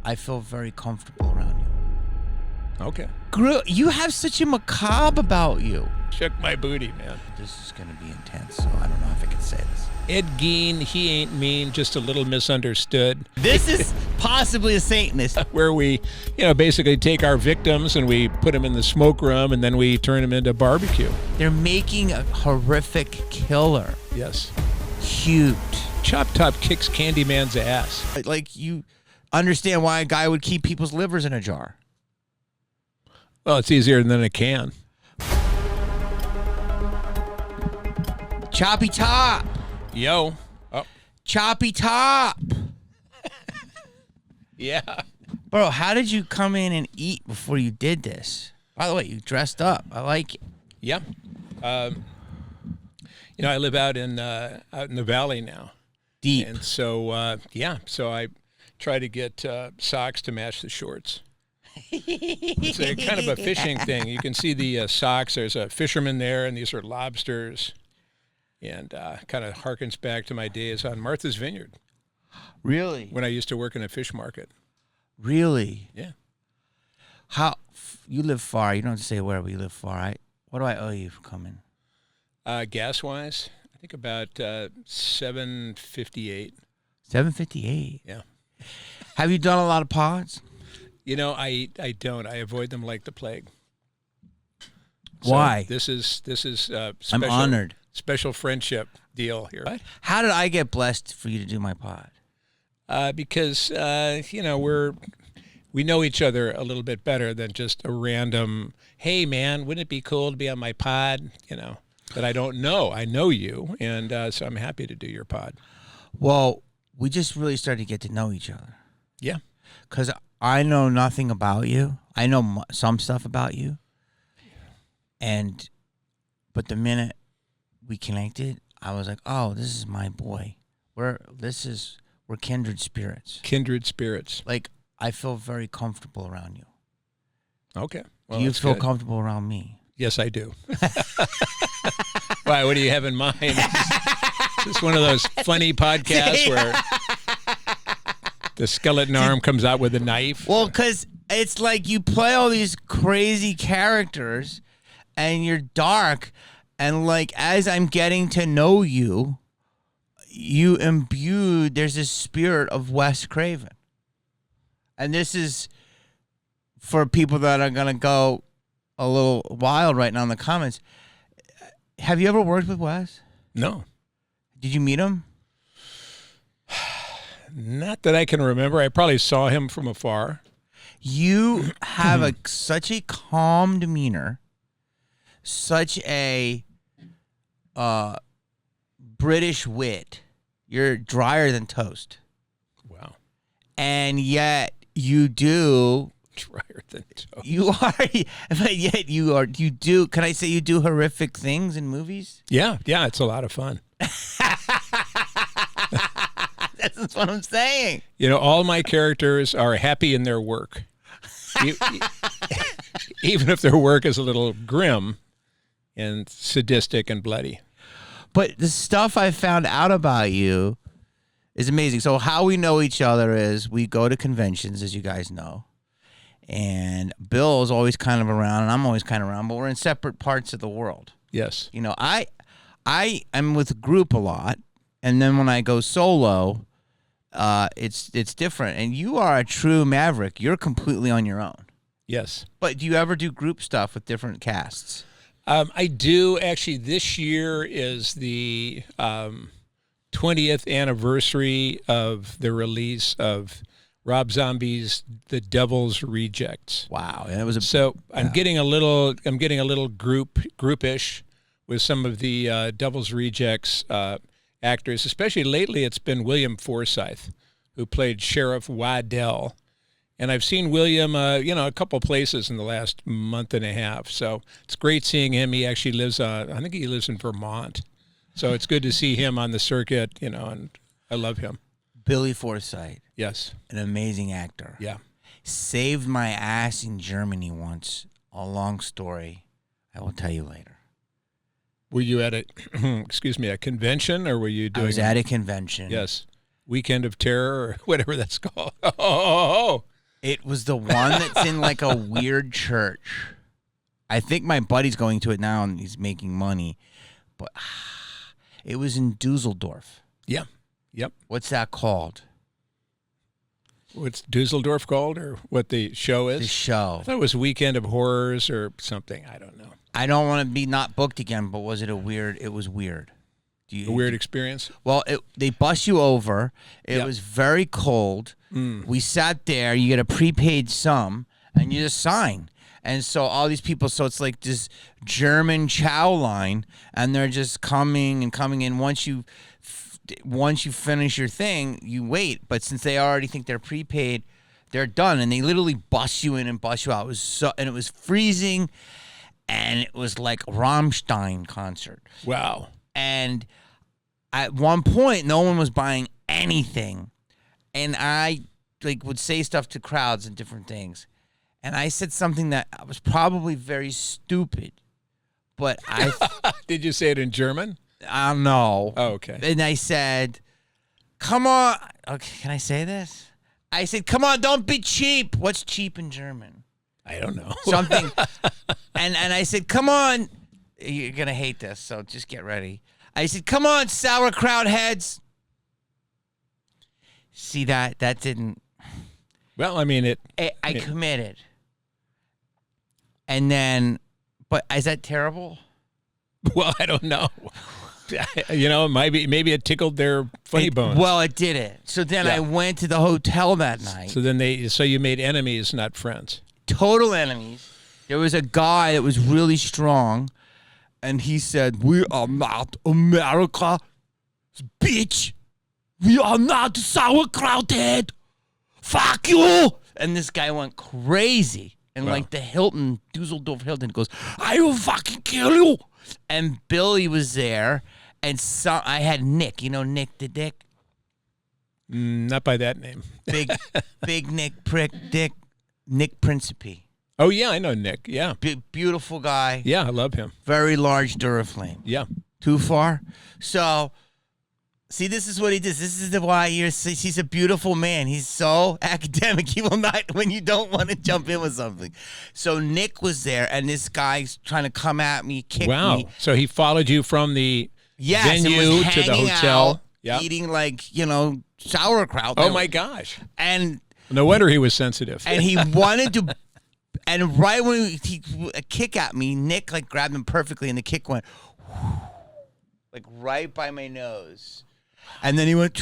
I feel very comfortable around you. Okay. You have such a macabre about you. Shook my booty, man. This is going to be intense, so I don't know if I can say this. Ed Gein, he ain't mean, just a little misunderstood. This is possibly a Satanist. Where we, basically take our victims and we put them in the smoke room and then we turn them into barbecue. They're making a horrific killer. Yes. Huge. Chop Top kicks Candyman's ass. Like, you understand why a guy would keep people's livers in a jar. Well, it's easier than a can. Choppy Top. Yo. Oh. Choppy Top. Yeah. Bro, how did you come in and eat before you did this? By the way, you dressed up. I like it. Yeah. I live out in the valley now. Deep. And so, so I try to get socks to match the shorts. It's a kind of a fishing thing. You can see the socks. There's a fisherman there, and these are lobsters. And kind of harkens back to my days on Martha's Vineyard. Really? When I used to work in a fish market. Really? Yeah. How you live far? You don't have to say where, but you live far. What do I owe you for coming? Gas-wise, I think about $7.58. $7.58. Yeah. Have you done a lot of pods? I don't. I avoid them like the plague. Why? So this is special. I'm honored. Special friendship deal here. What? How did I get blessed for you to do my pod? Because we know each other a little bit better than just a random, hey man, wouldn't it be cool to be on my pod? That I don't know. I know you, and so I'm happy to do your pod. Well, we just really started to get to know each other. Yeah. Because I know nothing about you. I know some stuff about you. But the minute we connected, I was like, oh, this is my boy. We're kindred spirits. Kindred spirits. Like, I feel very comfortable around you. Okay. Well, do you feel good. comfortable around me? Yes, I do. Why? What do you have in mind? Is this one of those funny podcasts where the skeleton arm comes out with a knife? Well, because it's like you play all these crazy characters and you're dark. And like, as I'm getting to know you, there's this spirit of Wes Craven. And this is for people that are going to go a little wild right now in the comments. Have you ever worked with Wes? No. Did you meet him? Not that I can remember. I probably saw him from afar. You have such a calm demeanor, such a British wit. You're drier than toast. Wow. And yet you do drier than toast. You are, but yet you do. Can I say you do horrific things in movies? Yeah, it's a lot of fun. That's what I'm saying. All my characters are happy in their work. Even if their work is a little grim and sadistic and bloody. But the stuff I found out about you is amazing. So how we know each other is we go to conventions, as you guys know. And Bill is always kind of around, and I'm always kind of around, but we're in separate parts of the world. Yes. I am with a group a lot, and then when I go solo, it's different. And you are a true maverick. You're completely on your own. Yes. But do you ever do group stuff with different casts? I do. Actually, this year is the 20th anniversary of the release of Rob Zombie's The Devil's Rejects. Wow, and it was I'm getting a little groupish with some of the Devil's Rejects actors. Especially lately, it's been William Forsythe, who played Sheriff Waddell. And I've seen William, a couple places in the last month and a half. So it's great seeing him. He actually lives I think he lives in Vermont. So it's good to see him on the circuit, and I love him. Billy Forsythe. Yes. An amazing actor. Yeah. Saved my ass in Germany once. A long story. I will tell you later. Were you at a convention, or were you doing? I was at a convention. Yes. Weekend of Terror, or whatever that's called. Oh. It was the one that's in like a weird church. I think my buddy's going to it now and he's making money. But it was in Dusseldorf. Yeah. Yep. What's that called? What's Dusseldorf called, or what the show is? The show. I thought it was Weekend of Horrors or something. I don't know. I don't want to be not booked again, but was it a weird? It was weird. A weird experience? Well, they bus you over. It Yep. was very cold. We sat there. You get a prepaid sum, and you just sign. And so all these people, so it's like this German chow line, and they're just coming and coming in. Once you finish your thing, you wait. But since they already think they're prepaid, they're done, and they literally bus you in and bus you out. It was freezing, and it was like a Rammstein concert. Wow. And at one point, no one was buying anything. And I would say stuff to crowds and different things. And I said something that was probably very stupid. But Did you say it in German? I don't know. Oh, okay. And I said, come on. Okay, can I say this? I said, come on, don't be cheap. What's cheap in German? I don't know. Something. and I said, come on. You're going to hate this, so just get ready. I said, come on, sauerkraut heads. See that? That didn't. Well, I mean, I committed. And then, but is that terrible? Well, I don't know. Maybe it tickled their funny bones. Well, it did it. So then I went to the hotel that night. So you made enemies, not friends. Total enemies. There was a guy that was really strong. And he said, we are not America, bitch. We are not sauerkraut head. Fuck you. And this guy went crazy. And like the Hilton, Dusseldorf Hilton goes, I will fucking kill you. And Billy was there. And I had Nick. You know Nick the Dick? Not by that name. Big Nick Prick Dick. Nick Principe. Oh, yeah, I know Nick. Yeah. Beautiful guy. Yeah, I love him. Very large Duraflame. Yeah. Too far? So, see, this is what he does. This is why he's a beautiful man. He's so academic. He will not, when you don't want to jump in with something. So Nick was there, and this guy's trying to come at me, kick me. Wow. So he followed you from the venue to the hotel. Eating sauerkraut. Oh, my gosh. And no wonder he was sensitive. And he wanted to... And right when he a kick at me, Nick grabbed him perfectly, and the kick went right by my nose. And then he went,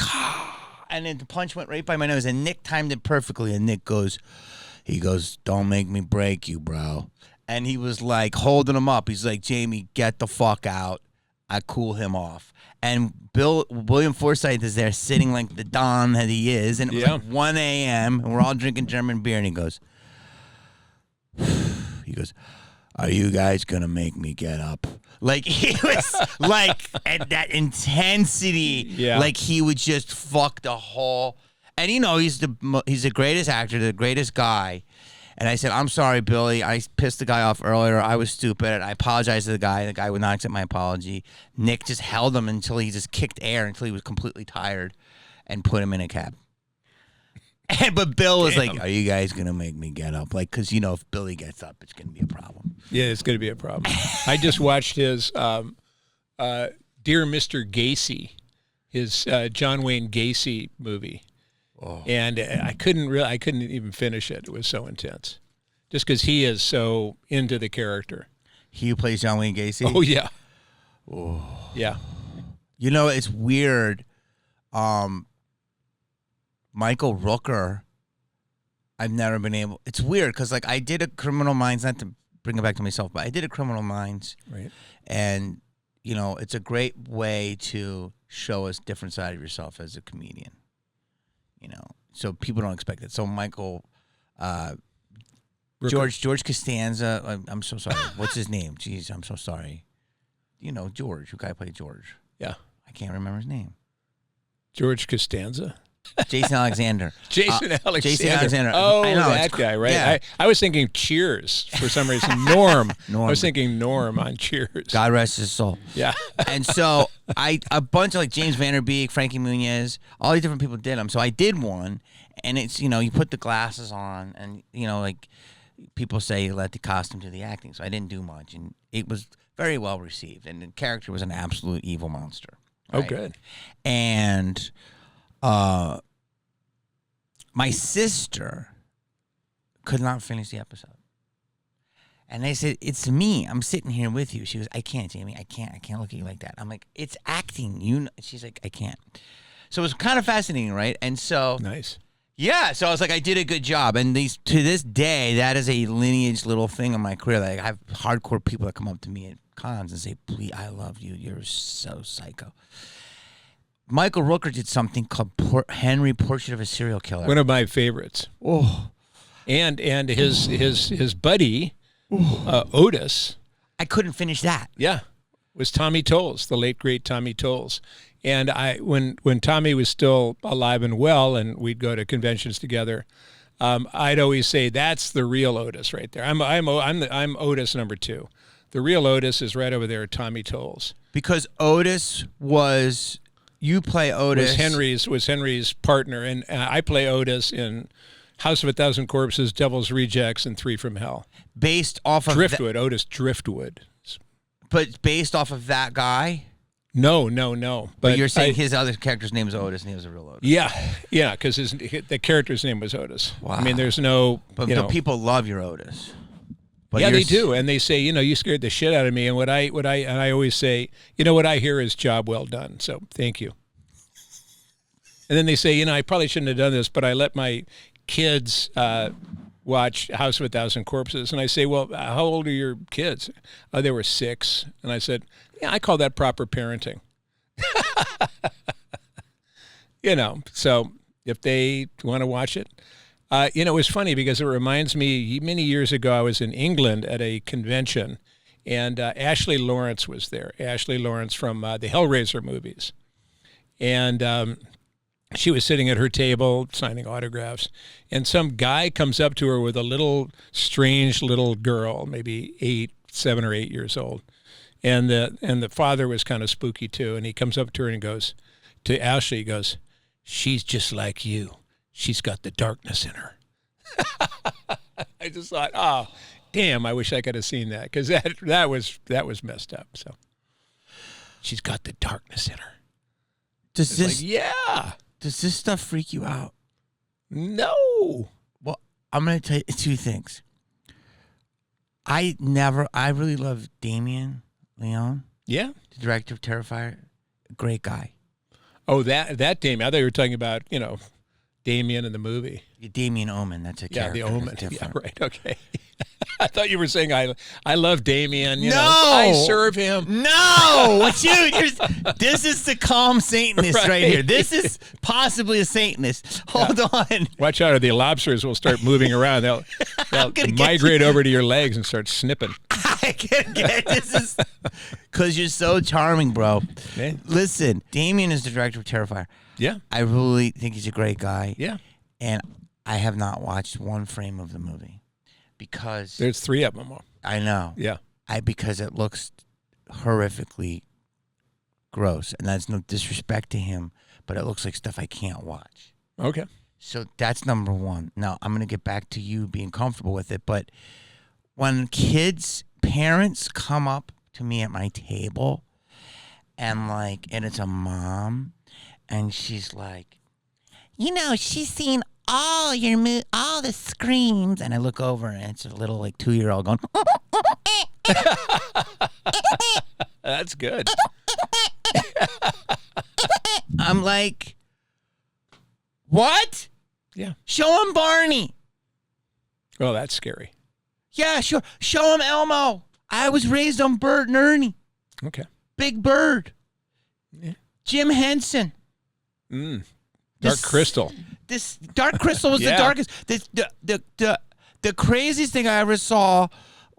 and then the punch went right by my nose, and Nick timed it perfectly. And Nick goes, don't make me break you, bro. And he was holding him up. He's like, Jamie, get the fuck out. I cool him off. And William Forsythe is there sitting like the Don that he is. And it was 1 a.m. and we're all drinking German beer. And he goes, are you guys going to make me get up? He was at that intensity. Yeah. He would just fuck the whole. And he's the greatest actor, the greatest guy. And I said, I'm sorry, Billy. I pissed the guy off earlier. I was stupid. I apologized to the guy. The guy would not accept my apology. Nick just held him until he just kicked air until he was completely tired and put him in a cab. But Bill was like, are you guys going to make me get up? Because, if Billy gets up, it's going to be a problem. Yeah, it's going to be a problem. I just watched his Dear Mr. Gacy, his John Wayne Gacy movie. Oh. And I couldn't even finish it. It was so intense. Just because he is so into the character. He who plays John Wayne Gacy? Oh, yeah. Oh. Yeah. It's weird. Michael Rooker, I've never been able. It's weird because I did a Criminal Minds, not to bring it back to myself, but I did a Criminal Minds. Right. And, it's a great way to show us different side of yourself as a comedian. So people don't expect it. So Michael, George Costanza, I'm so sorry. What's his name? Jeez, I'm so sorry. George, who guy played George? Yeah. I can't remember his name. George Costanza? Jason Alexander. Jason Alexander. Oh, that guy, right? Yeah. I was thinking Cheers for some reason. Norm. I was thinking Norm on Cheers. God rest his soul. Yeah. And so a bunch of James Van Der Beek, Frankie Muniz, all these different people did them. So I did one, And it's, you put the glasses on, and, like people say, let the costume do the acting. So I didn't do much, and it was very well received. And the character was an absolute evil monster. Right? Oh, good. And my sister could not finish the episode. And I said, it's me. I'm sitting here with you. She goes, I can't, Jamie. I can't look at you like that. I'm like, it's acting. She's like, I can't. So it was kind of fascinating, right? And so. Nice. Yeah. So I was like, I did a good job. And to this day, that is a lineage little thing in my career. Like, I have hardcore people that come up to me at cons and say, please, I love you. You're so psycho. Michael Rooker did something called Henry, Portrait of a Serial Killer. One of my favorites. Oh. And his buddy, Otis. I couldn't finish that. Yeah, was Tommy Tolles, the late great Tommy Tolles. And when Tommy was still alive and well, and we'd go to conventions together, I'd always say that's the real Otis right there. I'm Otis number 2. The real Otis is right over there, Tommy Tolles. Because Otis was, you play Otis. Was Henry's partner, and I play Otis in House of a Thousand Corpses, Devil's Rejects, and 3 from Hell. Based off of Driftwood, Otis Driftwood. But based off of that guy? No. But you're saying his other character's name is Otis, and he was a real Otis. Yeah, because the character's name was Otis. Wow. I mean, there's no. But people love your Otis. But yeah, they do, and they say, you scared the shit out of me. And I always say, what I hear is job well done. So thank you. And then they say, I probably shouldn't have done this, but I let my kids watch House of a Thousand Corpses. And I say, well, how old are your kids? They were 6. And I said, yeah, I call that proper parenting. So if they want to watch it. It was funny because it reminds me, many years ago, I was in England at a convention, and Ashley Lawrence was there. Ashley Lawrence from the Hellraiser movies. And she was sitting at her table signing autographs, and some guy comes up to her with a strange little girl, maybe 7 or 8 years old. And the father was kind of spooky too, and he comes up to her and goes, to Ashley, he goes, she's just like you. She's got the darkness in her. I just thought, oh, damn, I wish I could have seen that, because that was messed up. So she's got the darkness in her. Yeah. Does this stuff freak you out? No. Well, I'm going to tell you 2 things. I really love Damien Leone. Yeah. The director of Terrifier. Great guy. Oh, that Damien. I thought you were talking about, Damien in the movie. Damien Omen. That's a character. Yeah, the Omen. Yeah, right. Okay. I thought you were saying I love Damien. No, I serve him. No, this is the calm Satanist right here. This is possibly a Satanist. Hold on. Watch out, or the lobsters will start moving around. They'll migrate over to your legs and start snipping. I can't get this is because you're so charming, bro. Okay. Listen, Damien is the director of Terrifier. Yeah, I really think he's a great guy. Yeah, and I have not watched one frame of the movie. Because there's 3 of them. I know. Yeah. Because it looks horrifically gross, and that's no disrespect to him, but it looks like stuff I can't watch. Okay. So that's number 1. Now I'm going to get back to you being comfortable with it, but when parents come up to me at my table, and it's a mom, and she's like, she's seen all the screams, and I look over and it's a little 2-year-old going. That's good. I'm like, what? Yeah. Show him Barney. Oh, that's scary. Yeah, sure. Show him Elmo. I was raised on Bert and Ernie. Okay. Big Bird. Yeah. Jim Henson. Dark Crystal. This Dark Crystal was the darkest. The craziest thing I ever saw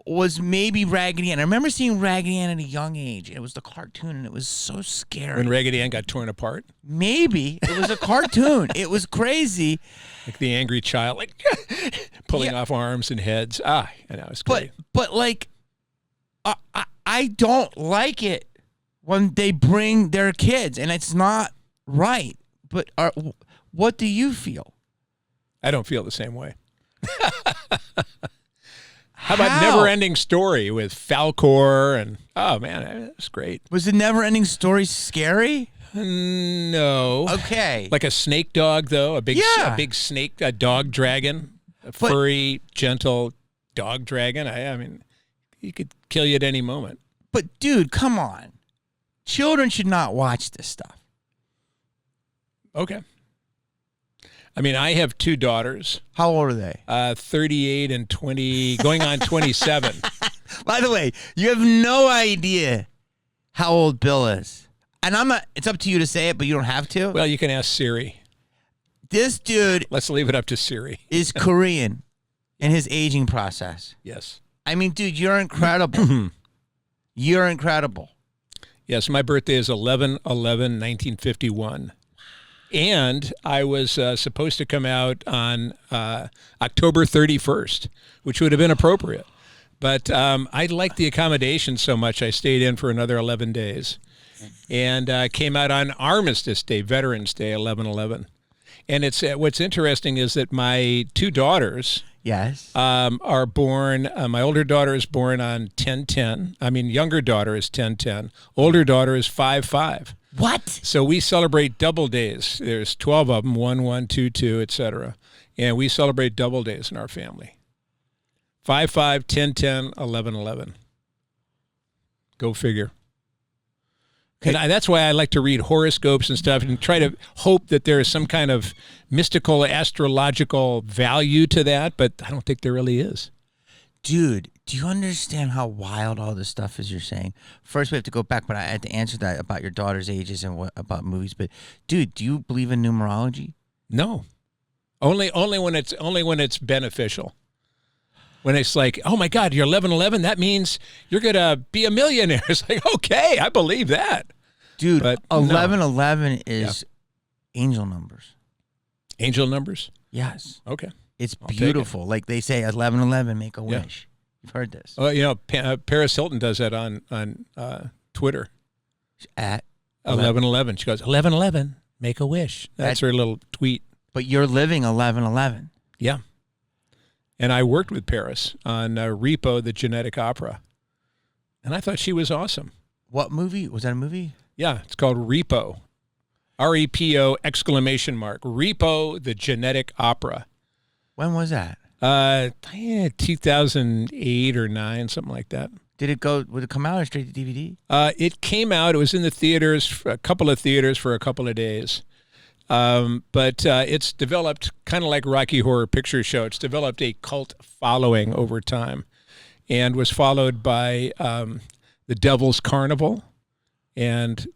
was maybe Raggedy Ann. I remember seeing Raggedy Ann at a young age. It was the cartoon, and it was so scary. When Raggedy Ann got torn apart? Maybe. It was a cartoon. It was crazy. Like the angry child, pulling off arms and heads. I know, it's great. But I don't like it when they bring their kids, and it's not right. But what do you feel? I don't feel the same way. How about Never Ending Story with Falcor? And oh man, that's great. Was the Never Ending Story scary? No. Okay. Like a snake dog, though, a big snake, a dog dragon, a furry, gentle dog dragon. I mean, he could kill you at any moment. But dude, come on. Children should not watch this stuff. Okay. I mean, I have 2 daughters. How old are they? 38 and 20, going on 27. By the way, you have no idea how old Bill is. And it's up to you to say it, but you don't have to. Well, you can ask Siri. This dude. Let's leave it up to Siri. Is Korean in his aging process. Yes. I mean, dude, you're incredible. You're incredible. Yes, my birthday is 11/11/1951. And I was supposed to come out on October 31st, which would have been appropriate. But I liked the accommodation so much, I stayed in for another 11 days. And came out on Armistice Day, Veterans Day, 11/11. And it's what's interesting is that my 2 daughters are born. My older daughter is born on 10/10. I mean, younger daughter is 10/10. Older daughter is 5/5. What? So we celebrate double days. There's 12 of them, 1/1, 2/2, etc. And we celebrate double days in our family. 5/5, 10/10, 11/11. Go figure. And that's why I like to read horoscopes and stuff and try to hope that there is some kind of mystical, astrological value to that, but I don't think there really is. Dude, do you understand how wild all this stuff is you're saying? First, we have to go back, but I had to answer that about your daughter's ages and what about movies. But, dude, do you believe in numerology? No. Only when it's beneficial. When it's like, oh, my God, you're 11/11, that means you're going to be a millionaire. It's like, okay, I believe that. Dude, but 11/11 is angel numbers. Angel numbers? Yes. Okay. It's beautiful. Like they say, 11/11, make a wish. You've heard this. Well, you know, Paris Hilton does that on Twitter. At 11/11. She goes, 11/11, make a wish. That's her little tweet. But you're living 11/11. Yeah. And I worked with Paris on Repo, the genetic opera. And I thought she was awesome. What movie? Was that a movie? Yeah, it's called Repo. REPO exclamation mark. Repo, the genetic opera. When was that? 2008 or 9, something like that. Would it come out or straight to DVD? It came out. It was in the theaters, a couple of theaters for a couple of days. But it's developed kind of like Rocky Horror Picture Show. It's developed a cult following over time and was followed by the Devil's Carnival and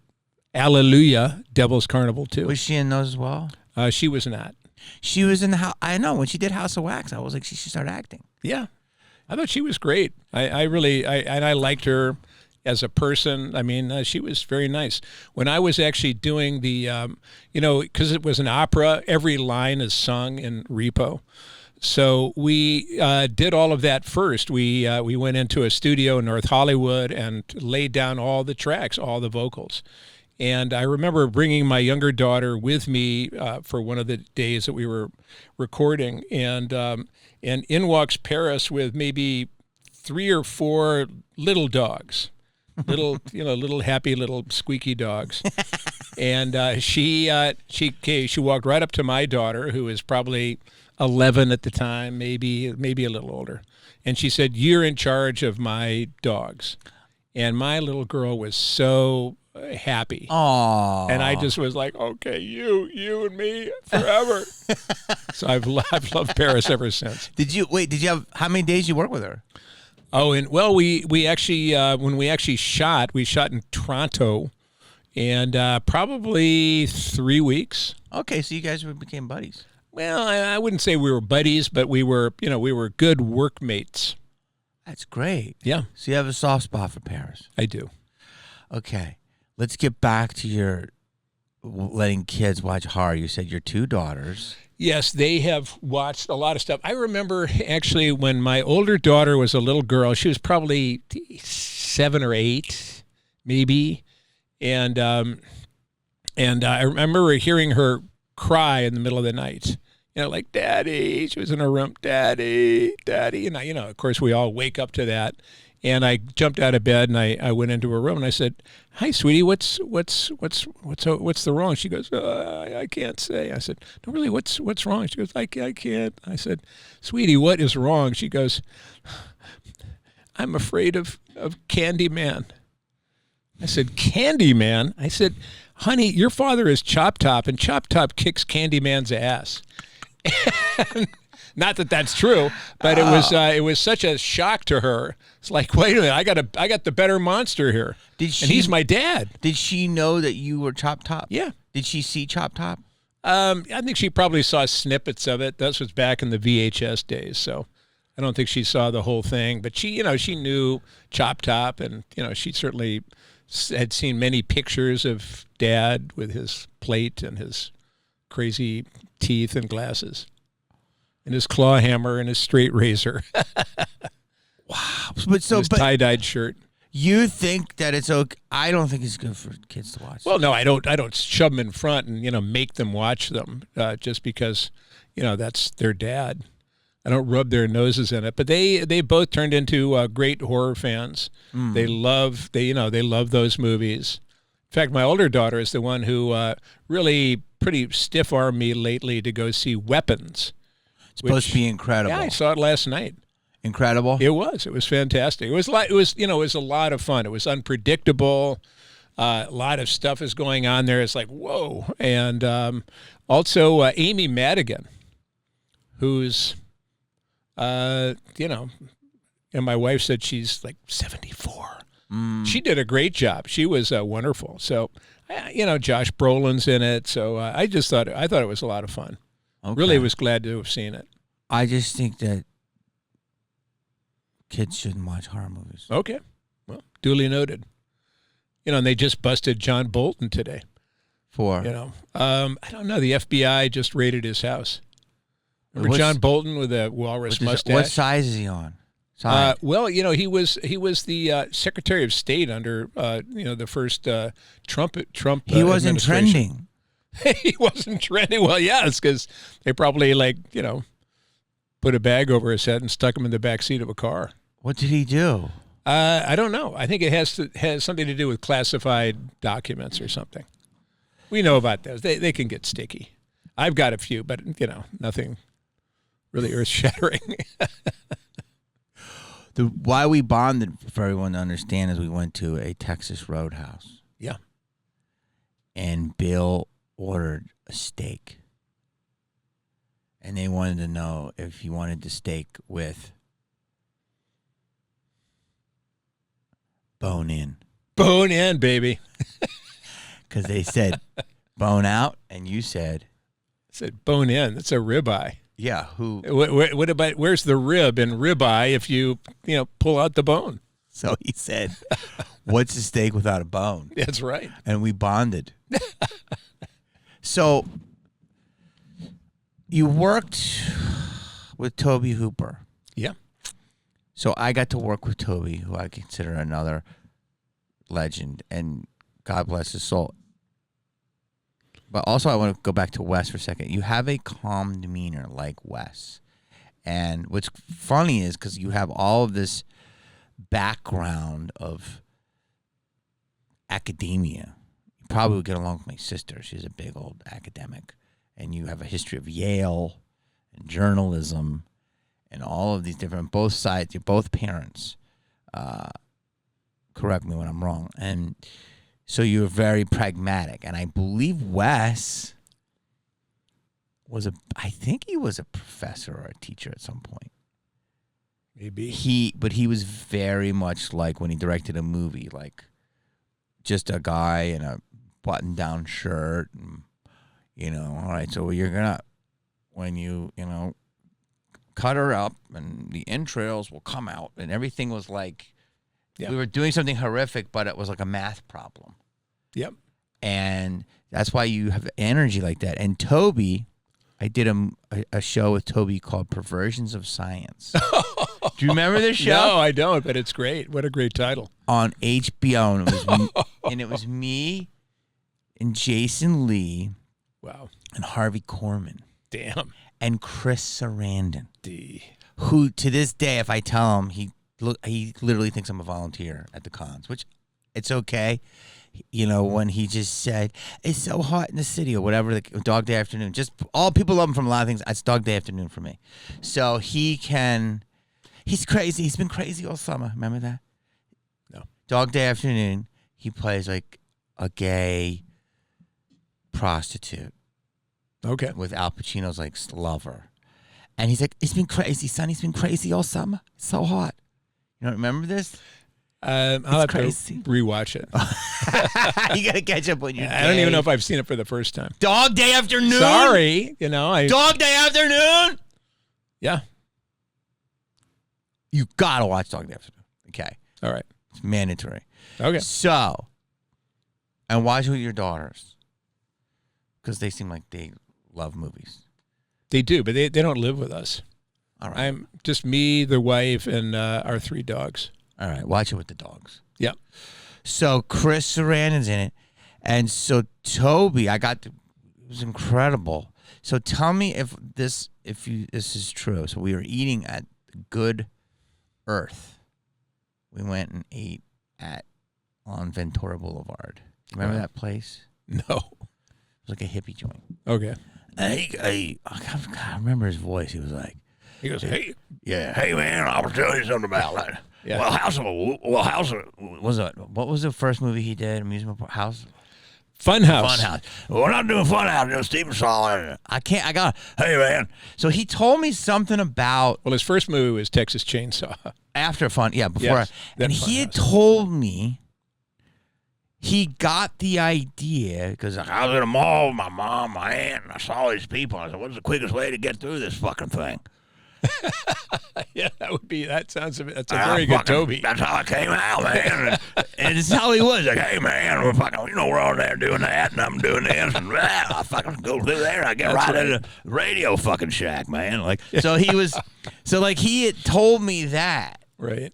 Alleluia, Devil's Carnival too. Was she in those as well? She was not. She was in the house. I know when she did House of Wax, I was like, she should start acting. Yeah, I thought she was great. I really liked her as a person. I mean, she was very nice. When I was actually doing the, because it was an opera, every line is sung in Repo. So we did all of that first. We went into a studio in North Hollywood and laid down all the tracks, all the vocals. And I remember bringing my younger daughter with me for one of the days that we were recording, and in walks Paris with maybe 3 or 4 little dogs, little happy little squeaky dogs, and she walked right up to my daughter, who was probably 11 at the time, maybe a little older, and she said, "You're in charge of my dogs," and my little girl was so happy. Aww. And I just was like, okay, you and me forever. So I've loved Paris ever since. Did you have, how many days you work with her? Oh, and well, we actually, when we actually shot in Toronto, and probably 3 weeks. Okay, so you guys became buddies. Well, I wouldn't say we were buddies, but we were good workmates. That's great. Yeah. So you have a soft spot for Paris. I do. Okay. Let's get back to your letting kids watch horror. You said your 2 daughters. Yes, they have watched a lot of stuff. I remember actually when my older daughter was a little girl, she was probably 7 or 8, maybe. And I remember hearing her cry in the middle of the night. like, Daddy. She was in her room, Daddy, Daddy. And of course, we all wake up to that. And I jumped out of bed and I went into her room and I said, "Hi, sweetie, what's the wrong?" She goes, "I can't say." I said, "No, really, what's wrong?" She goes, I can't. I said, "Sweetie, what is wrong?" She goes, "I'm afraid of Candyman." I said, "Candyman?" I said, "Honey, your father is Chop Top, and Chop Top kicks Candyman's ass." Not that that's true, but it was such a shock to her. It's like, wait a minute, I got the better monster here. And he's my dad. Did she know that you were Chop Top? Yeah. Did she see Chop Top? I think she probably saw snippets of it. That was back in the VHS days, so I don't think she saw the whole thing. But she knew Chop Top, and she certainly had seen many pictures of Dad with his plate and his crazy teeth and glasses, and his claw hammer and his straight razor. Wow. But his tie-dyed shirt. You think that it's okay? I don't think it's good for kids to watch. Well, no, I don't shove them in front and make them watch them just because that's their dad. I don't rub their noses in it. But they both turned into great horror fans. They love those movies. In fact, my older daughter is the one who really pretty stiff-armed me lately to go see Weapons. It's supposed to be incredible. Yeah, I saw it last night. Incredible. It was fantastic. It was a lot of fun. It was unpredictable. A lot of stuff is going on there. It's like, whoa. And also Amy Madigan, who's and my wife said she's like 74. She did a great job. She was wonderful. So Josh Brolin's in it. So I thought it was a lot of fun. Okay. Really was glad to have seen it. I just think that kids shouldn't watch horror movies. Okay. Well, duly noted. And they just busted John Bolton today. For? I don't know. The FBI just raided his house. Remember John Bolton with a walrus mustache? What size is he on? Size? Well, he was the Secretary of State under the first Trump. He wasn't trending. He wasn't trending. Well, yes, because they probably put a bag over his head and stuck him in the back seat of a car. What did he do? I don't know. I think it has something to do with classified documents or something. We know about those. They can get sticky. I've got a few, but nothing really earth-shattering. Why we bonded, for everyone to understand, is we went to a Texas Roadhouse. Yeah. And Bill ordered a steak. And they wanted to know if he wanted the steak with bone in. Bone in, baby. Because they said bone out, and you said... I said bone in. That's a ribeye. Yeah, who... What about, where's the rib in ribeye if you pull out the bone? So he said, what's a steak without a bone? That's right. And we bonded. So you worked with Tobe Hooper. Yeah. So I got to work with Tobe, who I consider another legend, and God bless his soul. But also I want to go back to Wes for a second. You have a calm demeanor like Wes. And what's funny is because you have all of this background of academia. You probably would get along with my sister. She's a big old academic. And you have a history of Yale and journalism and all of these different, both sides, you're both parents. Correct me when I'm wrong. And so you're very pragmatic. And I believe Wes I think he was a professor or a teacher at some point. Maybe. But he was very much like when he directed a movie, like just a guy in a button-down shirt. And, all right, so you're going to, when you cut her up and the entrails will come out, and everything was like, we were doing something horrific, but it was like a math problem. Yep. And that's why you have energy like that. And Tobe, I did a show with Tobe called Perversions of Science. Do you remember this show? No, I don't, but it's great. What a great title. On HBO, and it was me and Jason Lee. Wow. And Harvey Korman. Damn. and Chris Sarandon, who to this day, if I tell him, he literally thinks I'm a volunteer at the cons, which it's okay. You know, when he just said, it's so hot in the city or whatever, the Dog Day Afternoon. Just all people love him from a lot of things. It's Dog Day Afternoon for me. So he's crazy. He's been crazy all summer. Remember that? No. Dog Day Afternoon, he plays like a gay prostitute. Okay. With Al Pacino's like lover. And he's like, it's been crazy, son. He's been crazy all summer. It's so hot. You don't remember this? I'll have crazy. To rewatch it. You got to catch up when you're I don't even know if I've seen it for the first time. Dog Day Afternoon? Sorry. Dog Day Afternoon? Yeah. You got to watch Dog Day Afternoon. Okay. All right. It's mandatory. Okay. So, and watch it with your daughters. Because they seem like they love movies. They do, but they don't live with us. All right. I'm just me, the wife, and our 3 dogs. All right, watch it with the dogs. Yeah. So Chris Sarandon's in it, and so Tobe, it was incredible. So tell me if this is true. So we were eating at Good Earth. We went and ate on Ventura Boulevard. Remember that place? No. It was like a hippie joint. Okay. And I remember his voice. He was like, hey. Yeah, hey man, I was telling you something about that. Yeah. What was the first movie he did? Amusement Park House? Funhouse. We're not doing Funhouse. You know, Steven Saul. Hey man. So he told me something about. Well, his first movie was Texas Chainsaw. After Before. Yes, and he had told me he got the idea because I was at a mall with my mom, my aunt, and I saw these people. I said, "What's the quickest way to get through this fucking thing?" Yeah, that's a very good Tobe. That's how I came out, man. and it's how he was. Like, hey, man, we're all there doing that, and I'm doing this, and I fucking go through there, and I get right into the Radio fucking Shack, man. Like, so he was, he had told me that. Right.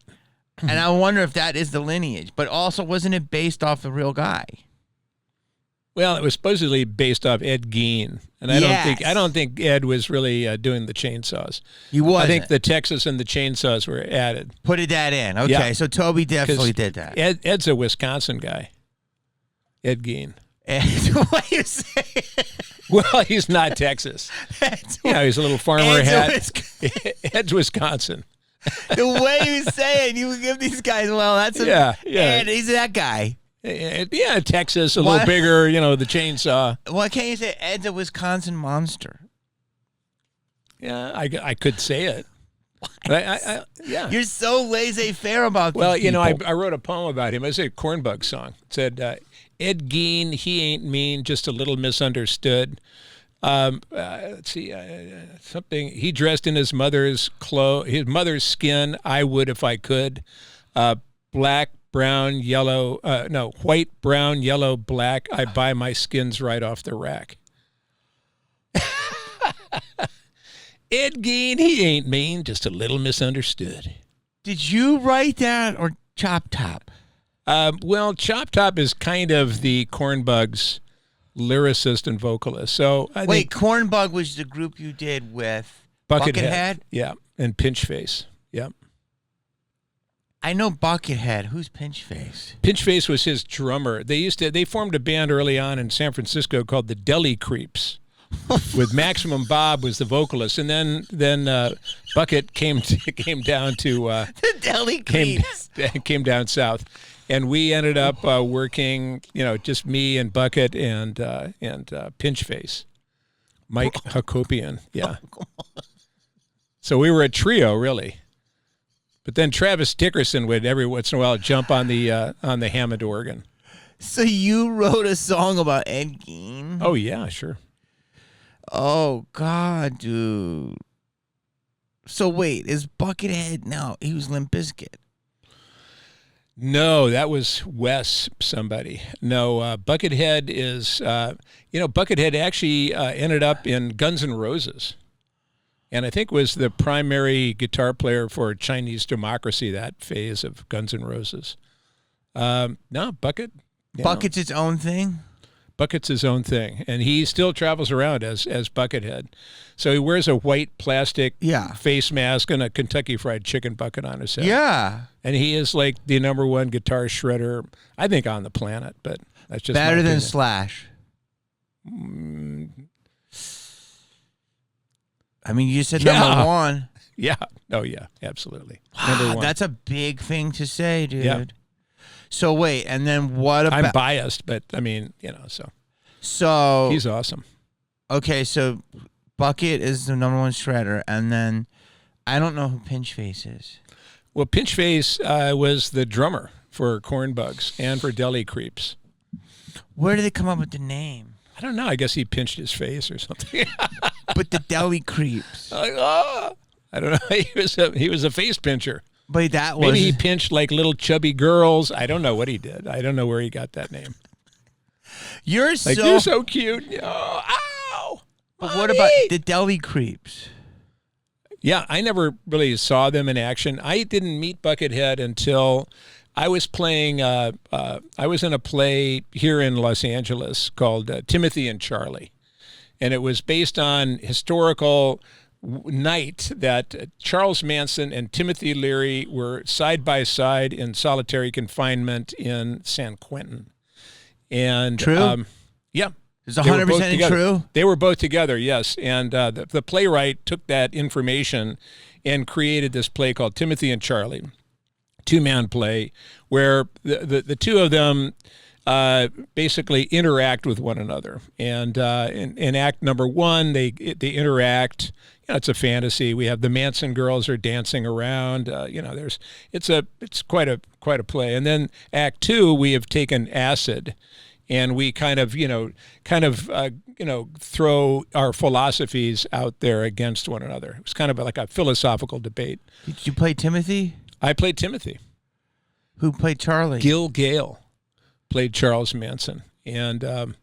And I wonder if that is the lineage. But also, wasn't it based off a real guy? Well, it was supposedly based off Ed Gein, and I don't think Ed was really doing the chainsaws. He was. I think the Texas and the chainsaws were added. Put that in. Okay, yeah. So Tobe definitely did that. Ed's a Wisconsin guy. Ed Gein. What you say? Well, he's not Texas. He's a little farmer hat. Ed's Wisconsin. The way you say it, you give these guys. Well, that's Ed. He's that guy. Yeah, Texas, a little bigger, the chainsaw. Why can't you say Ed's a Wisconsin monster? Yeah, I could say it. But yeah. You're so laissez-faire about these people. people. I wrote a poem about him. It's a Cornbug song. It said, Ed Gein, he ain't mean, just a little misunderstood. Let's see, something. He dressed in his mother's skin. I would if I could. Black, brown, yellow, white, brown, yellow, black. I buy my skins right off the rack. Ed Gein, he ain't mean, just a little misunderstood. Did you write that or Chop Top? Well, Chop Top is kind of the Cornbug's lyricist and vocalist. So I think Cornbug was the group you did with Buckethead? Yeah, and Pinchface. Yeah. I know Buckethead. Who's Pinchface? Pinchface was his drummer. They formed a band early on in San Francisco called the Deli Creeps, with Maximum Bob was the vocalist, and then Bucket came down to the Deli Creeps came down south, and we ended up working, just me and Bucket and Pinchface, Mike Hakopian. Yeah. So we were a trio, really. But then Travis Dickerson would every once in a while jump on the Hammond organ. So you wrote a song about Ed Gein? Oh yeah, sure. Oh God, dude. So wait, is Buckethead now? He was Limp Bizkit. No, that was Wes somebody. No, Buckethead is Buckethead actually ended up in Guns N' Roses. And I think was the primary guitar player for Chinese Democracy, that phase of Guns N' Roses. No, Bucket. Bucket's its own thing? Bucket's his own thing, and he still travels around as Buckethead. So he wears a white plastic face mask and a Kentucky Fried Chicken bucket on his head. Yeah. And he is like the #1 guitar shredder, I think, on the planet. But that's just better my than opinion. Slash. I mean, you said number 1. Yeah. Oh, yeah. Absolutely. Wow, Number 1. that's a big thing to say, dude. Yeah. So wait, and then what about? I'm biased, but I mean, so he's awesome. Okay, so Bucket is the #1 shredder, and then I don't know who Pinchface is. Well, Pinchface was the drummer for Cornbugs and for Deli Creeps. Where did they come up with the name? I don't know. I guess he pinched his face or something. But the Deli Creeps. I don't know. He was a face pincher. But that was maybe he pinched like little chubby girls. I don't know what he did. I don't know where he got that name. You're you're so cute. Oh, ow! But what about the Deli Creeps? Yeah, I never really saw them in action. I didn't meet Buckethead until I was playing. I was in a play here in Los Angeles called Timothy and Charlie, and it was based on historical night that Charles Manson and Timothy Leary were side by side in solitary confinement in San Quentin. And true. Yeah. Is 100% true? They were both together, yes. And the playwright took that information and created this play called Timothy and Charlie, 2-man play, where the two of them basically interact with one another. And in act number 1, they interact. It's a fantasy. We have the Manson girls are dancing around. It's quite a play. And then act 2, we have taken acid, and we kind of throw our philosophies out there against one another. It was kind of like a philosophical debate. Did you play Timothy? I played Timothy. Who played Charlie? Gil Gale played Charles Manson, and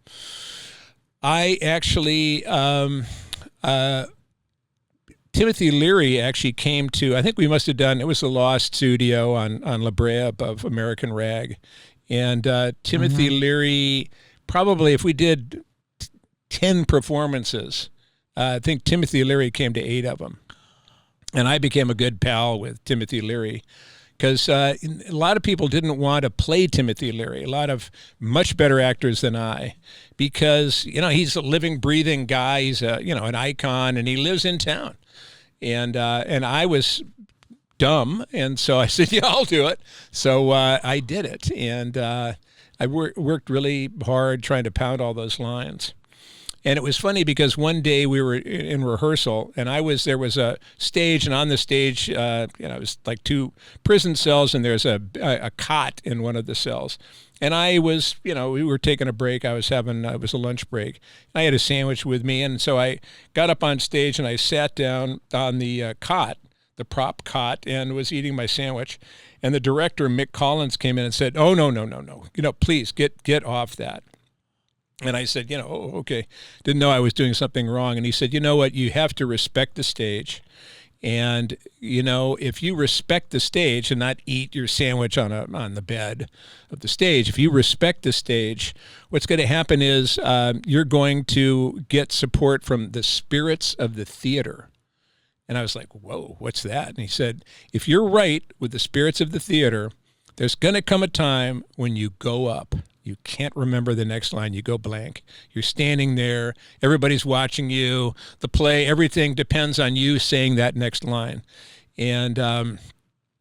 I actually. Timothy Leary actually came to, I think we must have done, it was the Lost Studio on La Brea above American Rag. And Timothy Leary, probably if we did 10 performances, I think Timothy Leary came to 8 of them. And I became a good pal with Timothy Leary because a lot of people didn't want to play Timothy Leary, a lot of much better actors than I, because, he's a living, breathing guy. He's an icon, and he lives in town. And I was dumb, and so I said, yeah, I'll do it. So I did it, and I worked really hard trying to pound all those lines. And it was funny because one day we were in rehearsal, and there was a stage, and on the stage, it was like 2 prison cells, and there's a cot in one of the cells. And I was, we were taking a break. It was a lunch break. I had a sandwich with me. And so I got up on stage and I sat down on the cot, the prop cot, and was eating my sandwich. And the director, Mick Collins, came in and said, oh, no. Please get off that. And I said, oh, okay. Didn't know I was doing something wrong. And he said, you know what? You have to respect the stage. And, if you respect the stage and not eat your sandwich on the bed of the stage, if you respect the stage, what's going to happen is you're going to get support from the spirits of the theater. And I was like, whoa, what's that? And he said, if you're right with the spirits of the theater, there's going to come a time when you go up. You can't remember the next line. You go blank. You're standing there. Everybody's watching you. The play, everything depends on you saying that next line. And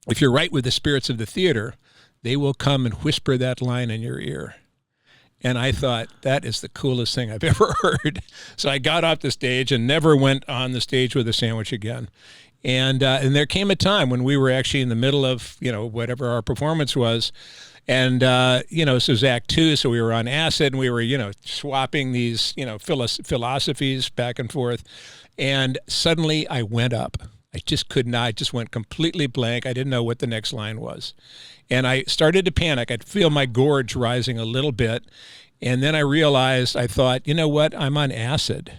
if you're right with the spirits of the theater, they will come and whisper that line in your ear. And I thought, that is the coolest thing I've ever heard. So I got off the stage and never went on the stage with a sandwich again. And there came a time when we were actually in the middle of, whatever our performance was. And, this was Act 2, so we were on acid, and we were, swapping these, philosophies back and forth. And suddenly I went up. I just could not. I just went completely blank. I didn't know what the next line was. And I started to panic. I'd feel my gorge rising a little bit. And then I realized, I thought, you know what? I'm on acid.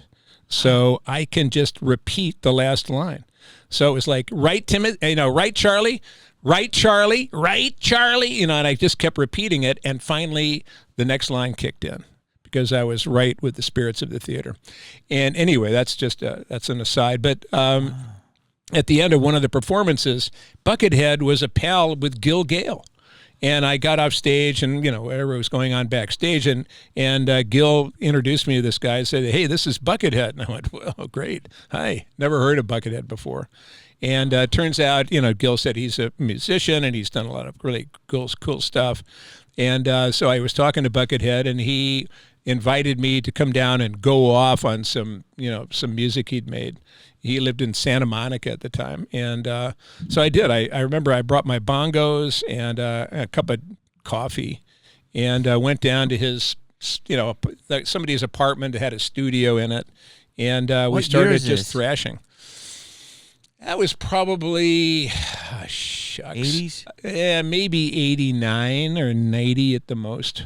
So I can just repeat the last line. So it was like, right, right, Charlie? Right, Charlie, right, Charlie, and I just kept repeating it, and finally the next line kicked in because I was right with the spirits of the theater. And anyway, that's an aside. But at the end of one of the performances, Buckethead was a pal with Gil Gale. And I got off stage and, whatever was going on backstage. And Gil introduced me to this guy and said, "Hey, this is Buckethead." And I went, "Well, great. Hi. Never heard of Buckethead before." And turns out, Gil said he's a musician and he's done a lot of really cool stuff. And so I was talking to Buckethead, and he invited me to come down and go off on some music he'd made. He lived in Santa Monica at the time. And so I did. I remember I brought my bongos and a cup of coffee and went down to his, somebody's apartment that had a studio in it. And we started just thrashing. That was probably, shucks. 80s? Yeah, maybe 89 or 90 at the most.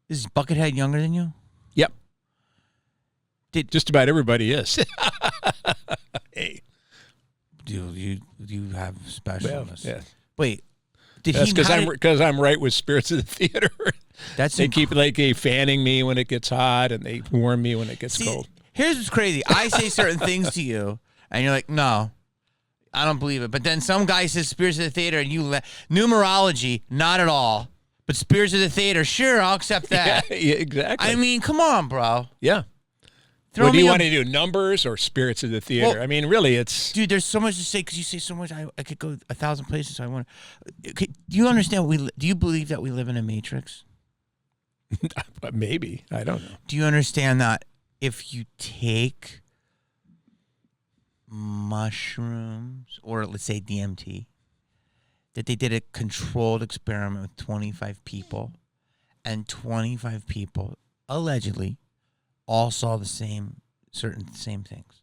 Is Buckethead younger than you? Yep. Just about everybody is. Hey. Do you have specialness? Well, yeah. Wait. That's because I'm right with spirits of the theater. They keep fanning me when it gets hot, and they warm me when it gets cold. Here's what's crazy. I say certain things to you, and you're like, "No, I don't believe it." But then some guy says spirits of the theater, and numerology, not at all. But spirits of the theater, sure, I'll accept that. Yeah, exactly. I mean, come on, bro. Yeah. What do you want to do, numbers or spirits of the theater? Well, I mean, really, it's... Dude, there's so much to say because you say so much. I could go 1,000 places. So I want to... Do you understand do you believe that we live in a matrix? Maybe. I don't know. Do you understand that if you take mushrooms, or let's say DMT, that they did a controlled experiment with 25 people, and 25 people, allegedly, all saw the same things.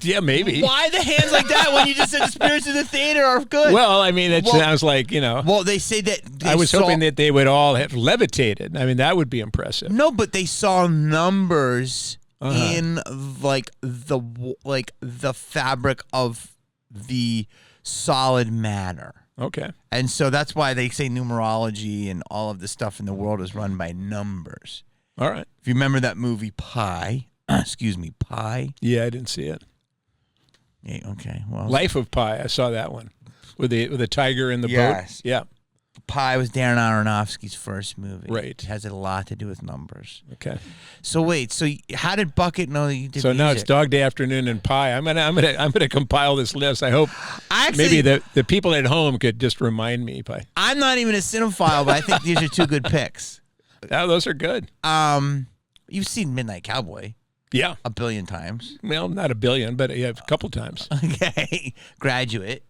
Yeah, maybe. Why the hands like that when you just said the spirits of the theater are good? Well, I mean, sounds like, Well, they say that I was hoping that they would all have levitated. I mean, that would be impressive. No, but they saw numbers in the fabric of the solid matter. Okay. And so that's why they say numerology and all of the stuff in the world is run by numbers. All right. If you remember that movie Pi. Yeah, I didn't see it. Yeah, okay. Well, Life of Pi, I saw that one with the tiger in the boat. Yeah. Pi was Darren Aronofsky's first movie. Right. It has a lot to do with numbers. Okay. So wait, how did Bucket know that you did So music? now it's Dog Day Afternoon and Pi. I'm gonna compile this list. I hope maybe the people at home could just remind me. I'm not even a cinephile, but I think these are two good picks. Yeah, those are good. You've seen Midnight Cowboy. Yeah. 1 billion times. Well, not 1 billion, but yeah, a couple times. Okay. Graduate.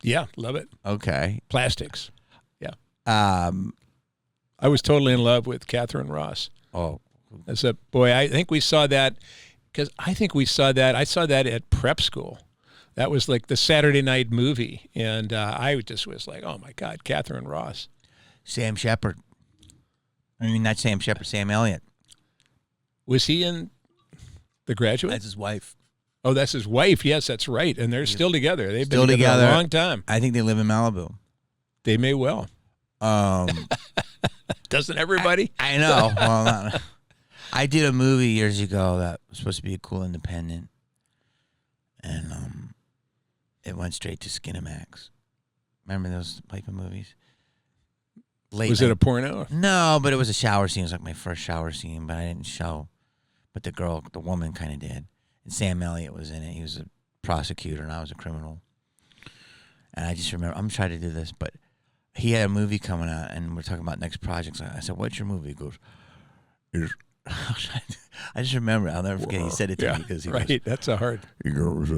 Yeah, love it. Okay. Plastics. Yeah. I was totally in love with Catherine Ross. Oh. As a boy, I think we saw that I saw that at prep school. That was like the Saturday night movie. And I just was like, oh my God, Catherine Ross. Sam Shepard. I mean, not Sam Shepard, Sam Elliott. Was he in The Graduate? That's his wife. Oh, that's his wife. Yes, that's right. And they're still together. They've still been together a long time. I think they live in Malibu. They may well. Doesn't everybody? I know. Well, I did a movie years ago that was supposed to be a cool independent, and it went straight to Skinamax. Remember those type of movies? Was it a porno? No, but it was a shower scene. It was like my first shower scene, but I didn't show. But the woman kind of did. And Sam Elliott was in it. He was a prosecutor, and I was a criminal. And I just remember, I'm trying to do this, but he had a movie coming out, and we're talking about next projects. I said, "What's your movie?" He goes, I just remember. I'll never forget. He said it to me because he goes, that's a hard. He goes,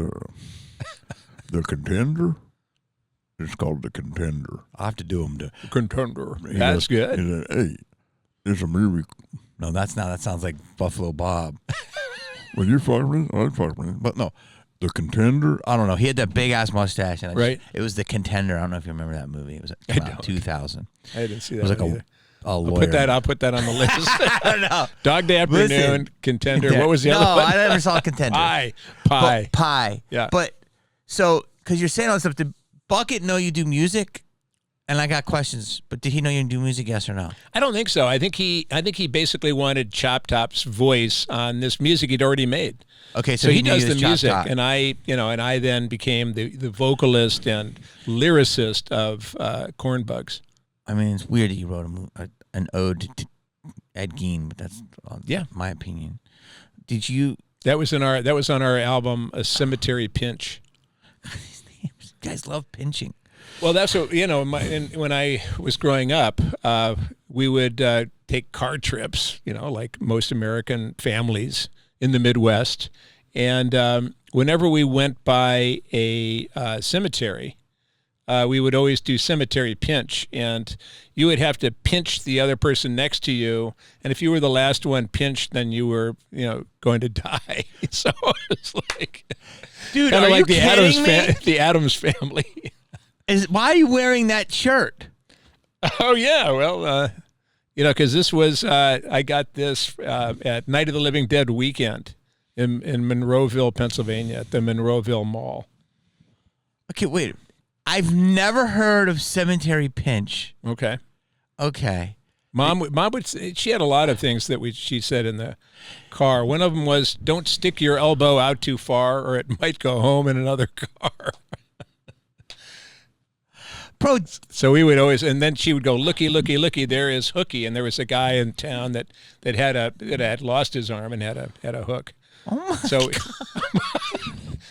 "The Contender." It's called The Contender. I'll have to do him to Contender. That's good. He said, "Hey, there's a movie." No, that's not. That sounds like Buffalo Bob. Well, you fuck me. I fuck me. But no, The Contender. I don't know. He had that big ass mustache, and right. It was The Contender. I don't know if you remember that movie. It was about 2000. I didn't see that. It was like a lawyer. I'll put that on the list. I don't know. Dog Day Afternoon, Contender. What was the other one? No, I never saw Contender. Pie. Pie. Yeah. But so because you're saying all this stuff, did Bucket know you do music? And I got questions, but did he know you do music? Yes or no? I don't think so. I think he basically wanted Chop Top's voice on this music he'd already made. Okay, So he knew does you the as Chop music, Top. and I then became the vocalist and lyricist of Cornbugs. I mean, it's weird that you wrote an ode to Ed Gein, but that's my opinion. Did you? That was on our album, A Cemetery Pinch. These names, you guys love pinching. Well, that's what when I was growing up, we would take car trips, like most American families in the Midwest, and whenever we went by a cemetery, we would always do cemetery pinch, and you would have to pinch the other person next to you, and if you were the last one pinched, then you were going to die. So it's like, dude, kind are of like you kidding me? The Addams Family. Why are you wearing that shirt? Oh yeah, well, because this was I got this at Night of the Living Dead weekend in Monroeville, Pennsylvania, at the Monroeville Mall. Okay, wait. I've never heard of Cemetery Pinch. Okay. Mom would say, she had a lot of things that she said in the car. One of them was, "Don't stick your elbow out too far, or it might go home in another car." Bro, so we would always, and then she would go, "Looky, looky, looky! There is Hooky," and there was a guy in town that had lost his arm and had a hook. Oh my God.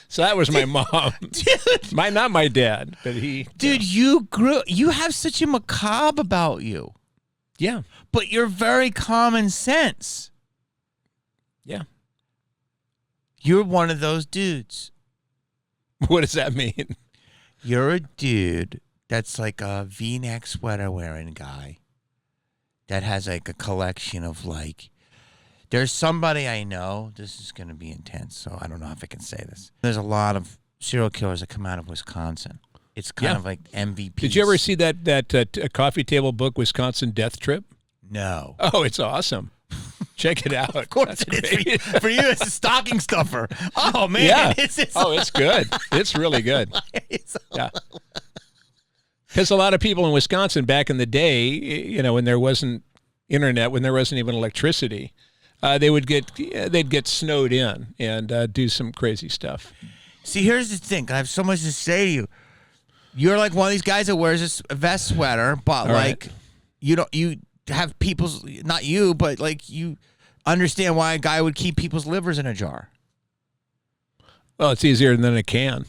So that was my mom, dude. Not my dad, but he. Dude, you have such a macabre about you. Yeah, but you're very common sense. Yeah, you're one of those dudes. What does that mean? You're a dude that's like a V-neck sweater wearing guy that has like a collection of like, there's somebody I know, this is going to be intense, so I don't know if I can say this. There's a lot of serial killers that come out of Wisconsin. It's kind of like MVP. Did you ever see that coffee table book, Wisconsin Death Trip? No. Oh, it's awesome. Check it out. Of course it is. For you, it's a stocking stuffer. Oh, man. Yeah. It's good. It's really good. Yeah. Because a lot of people in Wisconsin back in the day, when there wasn't internet, when there wasn't even electricity, they'd get snowed in and do some crazy stuff. See, here's the thing. I have so much to say to you. You're like one of these guys that wears a vest sweater, but like you have people's, not you, but like you understand why a guy would keep people's livers in a jar. Well, it's easier than a can.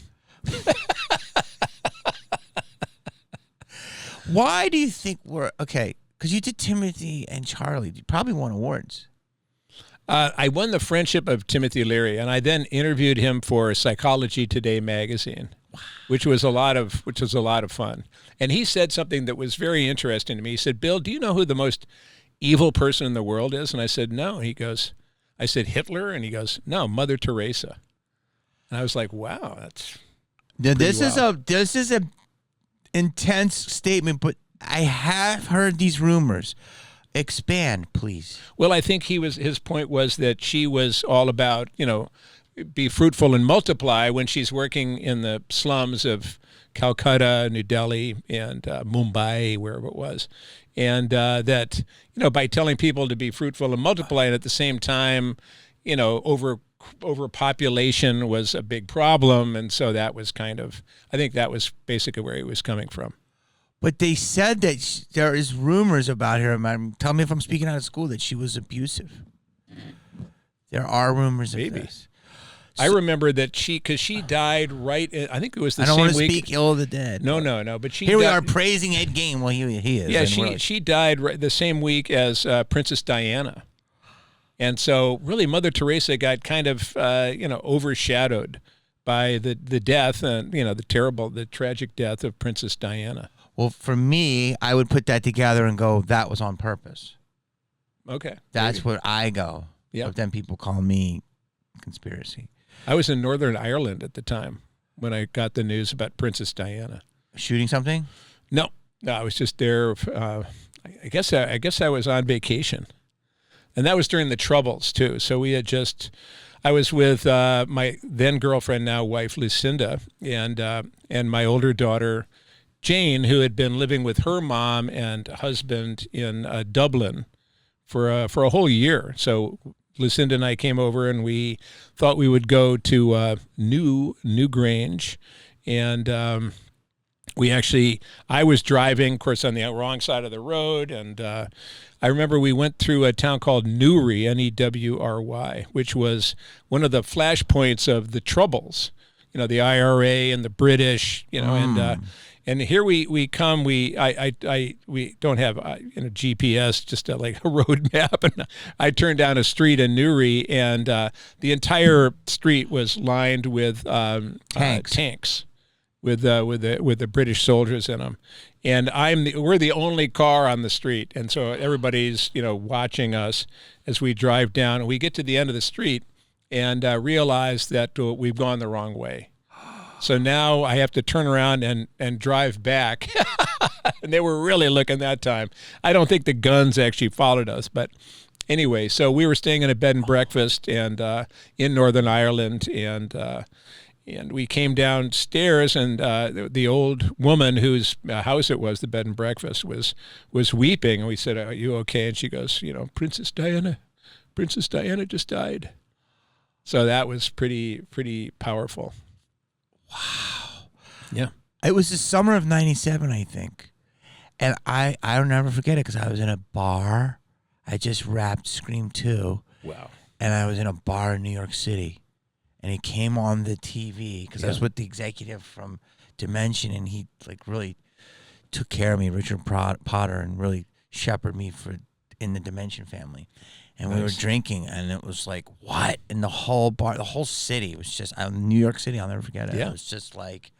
Why do you think we're okay? Because you did Timothy and Charlie. You probably won awards. I won the friendship of Timothy Leary, and I then interviewed him for Psychology Today magazine, which was a lot of fun. And he said something that was very interesting to me. He said, "Bill, do you know who the most evil person in the world is?" And I said, "No." I said, "Hitler?" And he goes, "No, Mother Teresa." And I was like, "Wow, that's this is a intense statement, but I have heard these rumors. Expand, please." Well, I think his point was that she was all about, be fruitful and multiply when she's working in the slums of Calcutta, New Delhi, and Mumbai, wherever it was. And that, by telling people to be fruitful and multiply, and at the same time, overpopulation was a big problem. And so that was I think that was basically where he was coming from. But they said that there is rumors about her. Tell me if I'm speaking out of school, that she was abusive. There are rumors of this. I remember that because she died right. I think it was the same week. I don't want to speak ill of the dead. No. But here we are praising Ed Gein. Well, he is. Yeah, she died the same week as Princess Diana, and so really Mother Teresa got kind of overshadowed by the death and the tragic death of Princess Diana. Well, for me, I would put that together and go, that was on purpose. Okay. That's where I go. Yeah. But then people call me conspiracy. I was in Northern Ireland at the time when I got the news about Princess Diana. Shooting something? No, I was just there. I guess I was on vacation, and that was during the Troubles too. So I was with my then girlfriend, now wife Lucinda, and my older daughter Jane, who had been living with her mom and husband in Dublin for a whole year. So Lucinda and I came over, and we thought we would go to Newgrange, and I was driving, of course, on the wrong side of the road, and I remember we went through a town called Newry, Newry, which was one of the flashpoints of the Troubles, the IRA and the British, and here we come. We don't have GPS, just like a road map, and I turned down a street in Newry, and the entire street was lined with tanks with the British soldiers in them, and we're the only car on the street, and so everybody's watching us as we drive down, and we get to the end of the street and realize that we've gone the wrong way. So now I have to turn around and drive back. And they were really looking that time. I don't think the guns actually followed us, but anyway, so we were staying in a bed and breakfast and in Northern Ireland, and we came downstairs, and the old woman whose house it was, the bed and breakfast, was weeping, and we said, "Are you okay?" And she goes, Princess Diana just died. So that was pretty powerful. Wow. Yeah. It was the summer of '97, I think. And I'll never forget it because I was in a bar. I just wrapped Scream 2. Wow. And I was in a bar in New York City. And he came on the TV because I was with the executive from Dimension, and he really took care of me, Richard Potter, and really shepherded me in the Dimension family. And we were drinking, and it was like, what? And the whole bar, the whole city was just, New York City, I'll never forget it. Yeah. It was just like,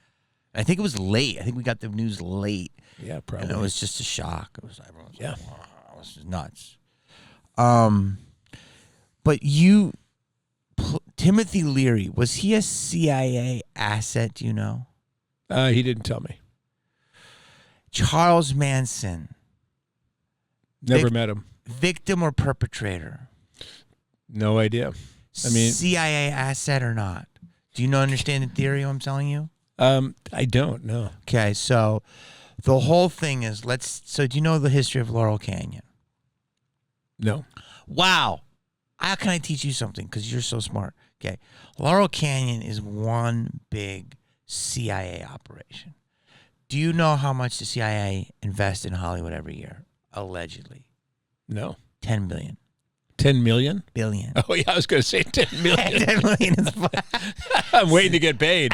I think it was late. I think we got the news late. Yeah, probably. And it was just a shock. It was, everyone was like, wow, it was just nuts. But Timothy Leary, was he a CIA asset, do you know? He didn't tell me. Charles Manson. Never met him. Victim or perpetrator? No idea. I mean, CIA asset or not? Do you understand the theory I'm telling you? I don't know. Okay, so the whole thing is, so do you know the history of Laurel Canyon? No. Wow. How can I teach you something? Because you're so smart. Okay. Laurel Canyon is one big CIA operation. Do you know how much the CIA invests in Hollywood every year? Allegedly. No. 10 billion. 10 million? Billion. Oh, yeah, I was going to say 10 million. 10 million is I'm waiting to get paid.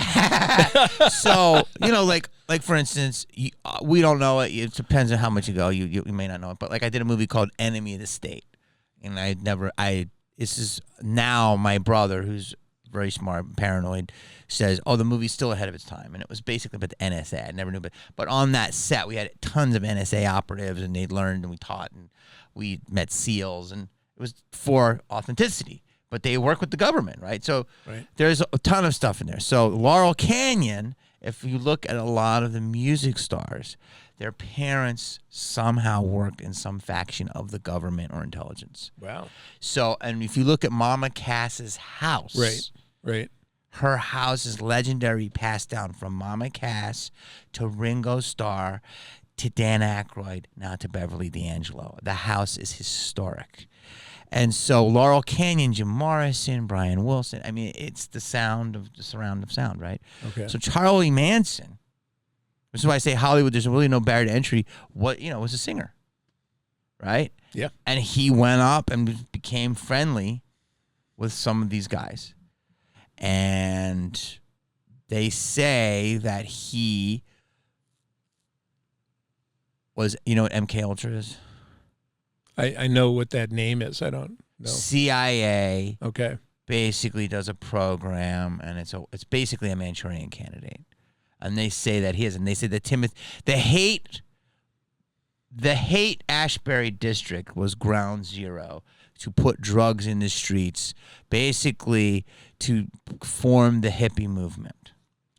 So, like for instance, we don't know it. It depends on how much you go. You may not know it. But I did a movie called Enemy of the State. And this is now my brother, who's very smart and paranoid, says, oh, the movie's still ahead of its time. And it was basically about the NSA. I never knew. But on that set, we had tons of NSA operatives, and they learned, and we taught, and we met SEALs, and it was for authenticity. But they work with the government, right? So there's a ton of stuff in there. So Laurel Canyon, if you look at a lot of the music stars, their parents somehow worked in some faction of the government or intelligence. Wow. So, and if you look at Mama Cass's house. Right. Her house is legendary, passed down from Mama Cass to Ringo Starr to Dan Aykroyd, now to Beverly D'Angelo. The house is historic. And so Laurel Canyon, Jim Morrison, Brian Wilson, I mean, it's the surround of sound, right? Okay. So Charlie Manson, this is why I say Hollywood, there's really no barrier to entry, was a singer, right? Yeah. And he went up and became friendly with some of these guys. And they say that he was, you know what MK Ultra is? I know what that name is. I don't know. CIA Okay. basically does a program, and it's basically a Manchurian Candidate. And they say that he is, and they say that the hate Ashbury district was ground zero to put drugs in the streets, basically to form the hippie movement.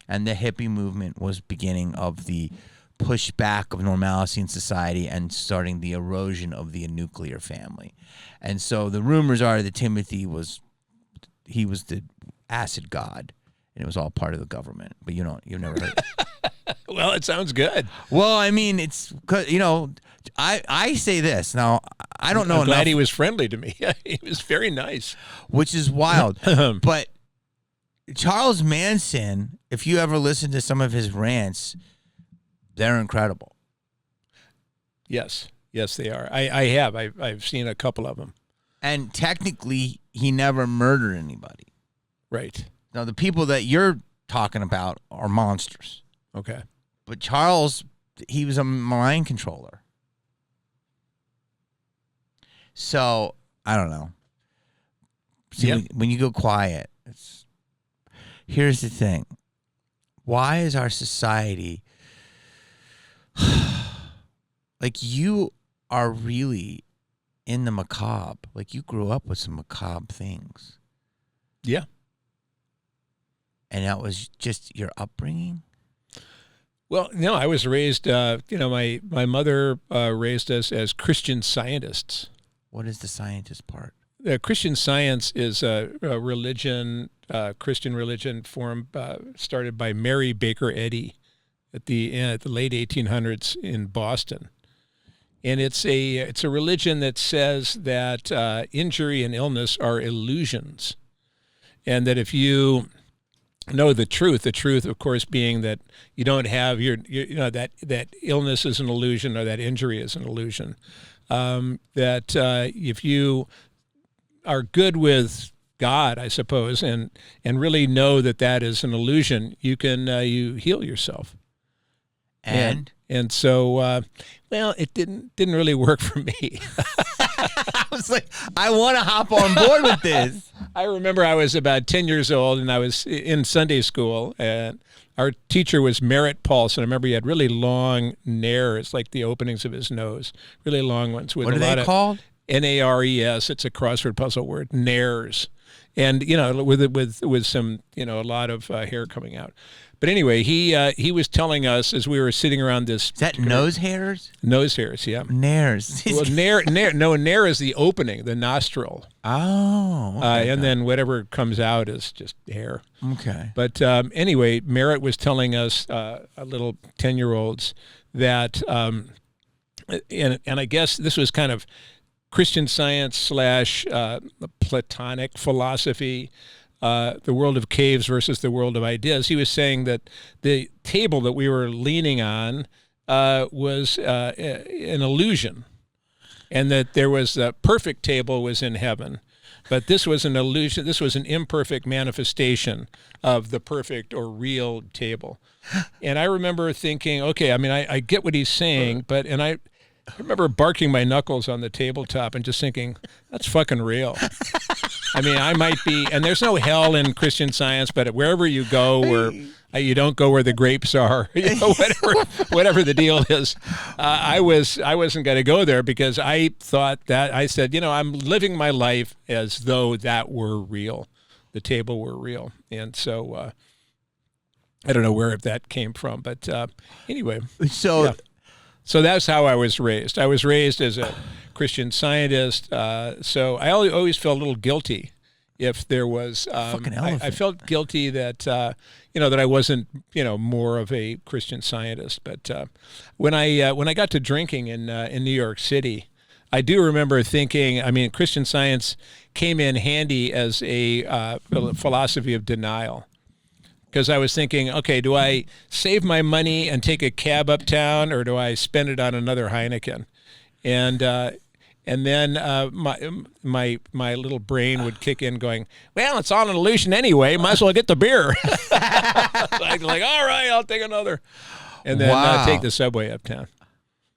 And the hippie movement was beginning of the pushback of normalcy in society and starting the erosion of the nuclear family. And so the rumors are that Timothy was the acid god, and it was all part of the government. But you've never heard it. Well, it sounds good. Well, I mean, it's, I say this. Now, I don't know I'm glad enough, he was friendly to me. He was very nice. which is wild. But Charles Manson, if you ever listen to some of his rants, they're incredible. Yes, they are. I have. I've seen a couple of them. And technically, he never murdered anybody. Right. Now, the people that you're talking about are monsters. Okay. But Charles, he was a mind controller. So, I don't know. See, when you go quiet, here's the thing. Why is our society... like, you are really in the macabre. Like, you grew up with some macabre things. Yeah. And that was just your upbringing? Well, no, I was raised, my mother raised us as Christian scientists. What is the scientist part? Christian Science is a religion, Christian religion formed, started by Mary Baker Eddy at the late 1800s in Boston. And it's a religion that says that injury and illness are illusions, and that if you know the truth, of course, being that you don't have that illness is an illusion or that injury is an illusion. That if you are good with God, I suppose, and really know that is an illusion, you can you heal yourself. And so, it didn't really work for me. I was like, I want to hop on board with this. I remember I was about 10 years old, and I was in Sunday school, and our teacher was Merritt Paulson. I remember he had really long nares, like the openings of his nose, really long ones. With what are they called? Nares. It's a crossword puzzle word, nares. And, with some, a lot of hair coming out. But anyway, he was telling us as we were sitting around this. Is that nose hairs? Nose hairs, yeah. Nares. Well, nair is the opening, the nostril. Oh. Okay, and then whatever comes out is just hair. Okay. But anyway, Merritt was telling us, little 10-year-olds, that, and I guess this was kind of Christian Science / Platonic philosophy, the world of caves versus the world of ideas. He was saying that the table that we were leaning on was an illusion, and that there was the perfect table was in heaven, but this was an illusion. This was an imperfect manifestation of the perfect or real table. And I remember thinking, okay, I mean, I get what he's saying, but I remember barking my knuckles on the tabletop and just thinking, that's fucking real. I mean, I might be, and there's no hell in Christian Science, but wherever you go, where you don't go where the grapes are, whatever the deal is, I wasn't going to go there because I thought that I said, I'm living my life as though that were real, the table were real, and so I don't know where that came from, but anyway, so. Yeah. So that's how I was raised. I was raised as a Christian Scientist, so I always felt a little guilty if there was. I felt guilty that that I wasn't more of a Christian Scientist. But when I got to drinking in New York City, I do remember thinking. I mean, Christian Science came in handy as a philosophy of denial. Because I was thinking, okay, do I save my money and take a cab uptown, or do I spend it on another Heineken? And then my little brain would kick in, going, well, it's all an illusion anyway. Might as well get the beer. I'd be like, all right, I'll take another, and then take the subway uptown.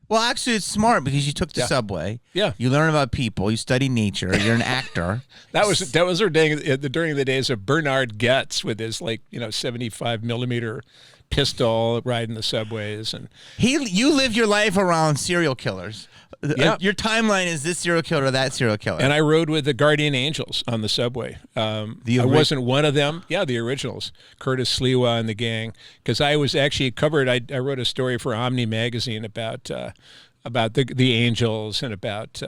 Well, actually, it's smart because you took the subway. Yeah. You learn about people. You study nature. You're an actor. That was during the days of Bernard Goetz with his 75 millimeter pistol riding the subways, and you live your life around serial killers. Yeah. Your timeline is this serial killer or that serial killer. And I rode with the Guardian Angels on the subway. I wasn't one of them. Yeah, the originals, Curtis Sliwa and the gang. Because I was actually covered. I wrote a story for Omni magazine about the Angels and about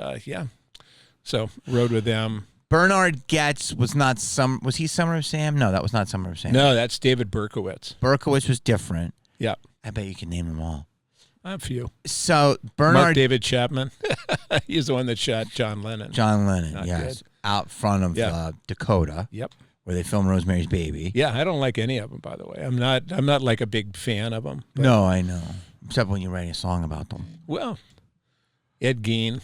So rode with them. Bernard Goetz was not was he Summer of Sam? No, that was not Summer of Sam. No, that's David Berkowitz. Berkowitz was different. Yeah. I bet you can name them all. A few. So Mark Bernard David Chapman. He's the one that shot John Lennon. John Lennon, Not yes, good. out front of Dakota, Yep. where they filmed Rosemary's Baby. Yeah, I don't like any of them, by the way. I'm not like a big fan of them. But, No, I know. Except when you're writing a song about them. well, Ed Gein.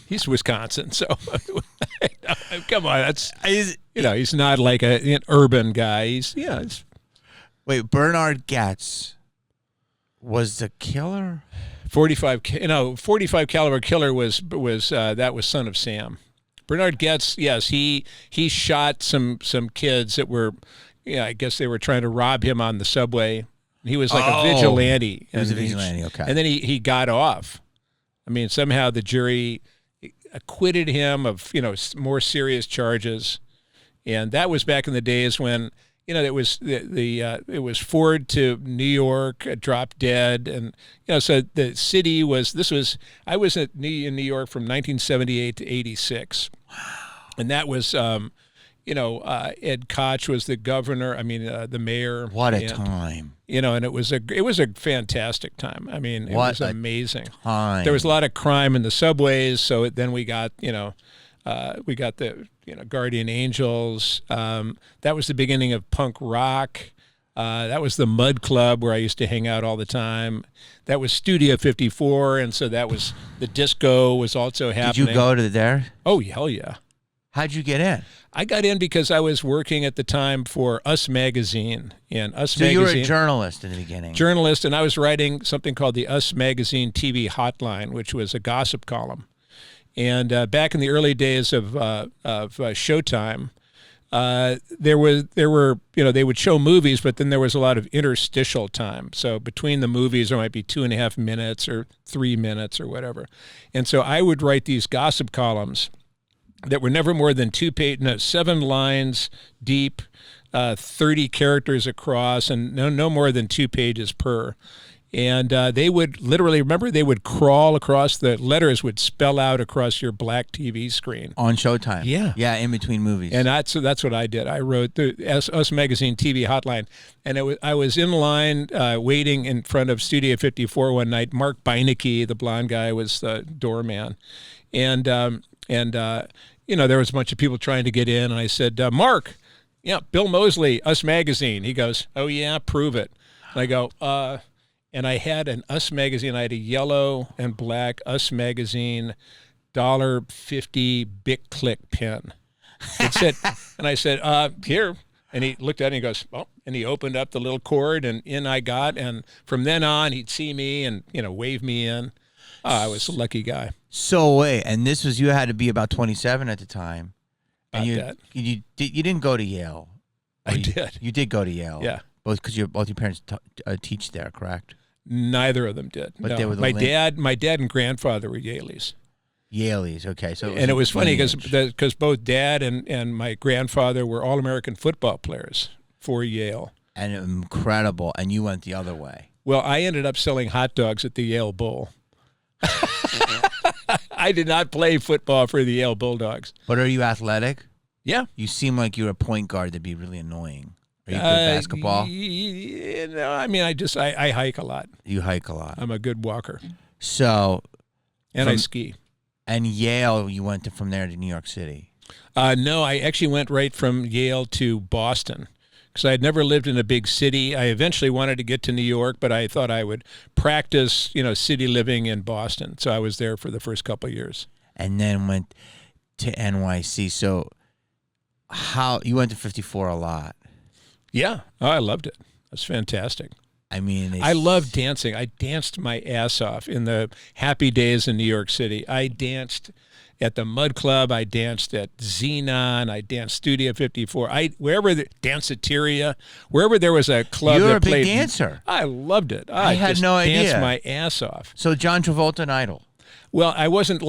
He's Wisconsin, so come on. That's he's not like an urban guy. He's Wait, Bernard Getz was the killer? 45 caliber killer was that was Son of Sam. Bernard Getz, yes, he shot some kids that were, I guess they were trying to rob him on the subway. He was like a vigilante. He was a vigilante, okay. And then he got off. I mean, somehow the jury acquitted him of, more serious charges. And that was back in the days when, it was it was Ford to New York, dropped dead, and so the city was. I was in New York from 1978 to 86, and that was Ed Koch was the governor. I mean the mayor. What a time! And it was a fantastic time. I mean, it was amazing. Time. There was a lot of crime in the subways, so then we got we got the Guardian Angels. That was the beginning of punk rock. That was the Mud Club where I used to hang out all the time. That was Studio 54, and so that was the disco was also happening. Did you go to there? Oh, hell yeah. How'd you get in? I got in because I was working at the time for Us Magazine. And Us So Magazine. you were a journalist in the beginning. Journalist, and I was writing something called the Us Magazine TV Hotline, which was a gossip column. And back in the early days of Showtime, there were they would show movies, but then there was a lot of interstitial time. So between the movies, there might be 2.5 minutes or 3 minutes or whatever. And so I would write these gossip columns that were never more than 7 lines deep, 30 characters across, and no more than 2 pages per. And they would literally, they would crawl across, the letters would spell out across your black TV screen. On Showtime. Yeah. Yeah, in between movies. And that's what I did. I wrote the Us Magazine TV Hotline. And I was in line waiting in front of Studio 54 one night. Mark Beinecke, the blonde guy, was the doorman. And there was a bunch of people trying to get in. And I said, Mark, Bill Moseley, Us Magazine. He goes, oh, yeah, prove it. And I go, and I had an Us Magazine. I had a yellow and black Us Magazine $1.50 Bic Click pen. It said, and I said, here. And he looked at it and he goes, oh, and he opened up the little cord and in I got. And from then on, he'd see me and, wave me in. I was a lucky guy. So wait, and this was, you had to be about 27 at the time. And you didn't go to Yale. I did. You did go to Yale. Yeah. Both your parents teach there, correct? Neither of them did. But no. they were my dad and grandfather were Yaleys. Yaleys, okay. So it was funny because both dad and my grandfather were All-American football players for Yale. And incredible. And you went the other way. Well, I ended up selling hot dogs at the Yale Bowl. I did not play football for the Yale Bulldogs. But are you athletic? Yeah. You seem like you're a point guard that'd be really annoying. Are you good at basketball? No, I mean, I hike a lot. You hike a lot. I'm a good walker. So. And I ski. And Yale, you went from there to New York City? No, I actually went right from Yale to Boston because I had never lived in a big city. I eventually wanted to get to New York, but I thought I would practice, city living in Boston. So I was there for the first couple of years. And then went to NYC. So you went to 54 a lot. Yeah. Oh, I loved it. It was fantastic. I mean, I love dancing. I danced my ass off in the happy days in New York City. I danced at the Mud Club. I danced at Xenon. I danced Studio 54. Wherever Danceteria, wherever there was a club You're that a big played. dancer. I loved it. I had just no idea. Danced my ass off. So John Travolta and Idol. Well, I wasn't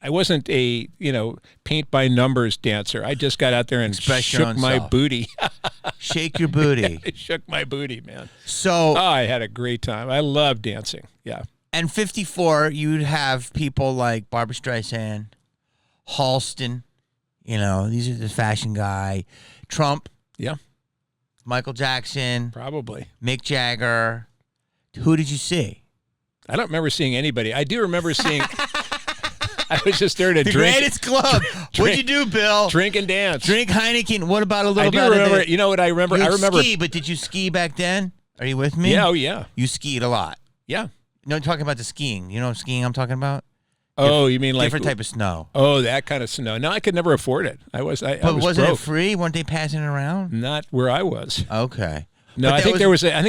I wasn't a, paint by numbers dancer. I just got out there and shook my booty. Shake your booty. I shook my booty, man. So I had a great time. I love dancing. Yeah. And 54, you'd have people like Barbra Streisand, Halston, these are the fashion guy, Trump. Yeah. Michael Jackson, Probably. Mick Jagger. Who did you see? I don't remember seeing anybody. I do remember seeing. I was just there to The drink. greatest club. What'd you do, Bill? Drink and dance. Drink Heineken. What about a little I bit do of remember. the- You know what I remember? You I remember. ski, but did you ski back then? Are you with me? Yeah. Oh yeah. You skied a lot. Yeah. No, I'm talking about the skiing. You know what skiing I'm talking about? Oh, you mean like Different type of snow. Oh, that kind of snow. No, I could never afford it. I was But was wasn't broke. it free? Weren't they passing it around? Not where I was. Okay. No, But I think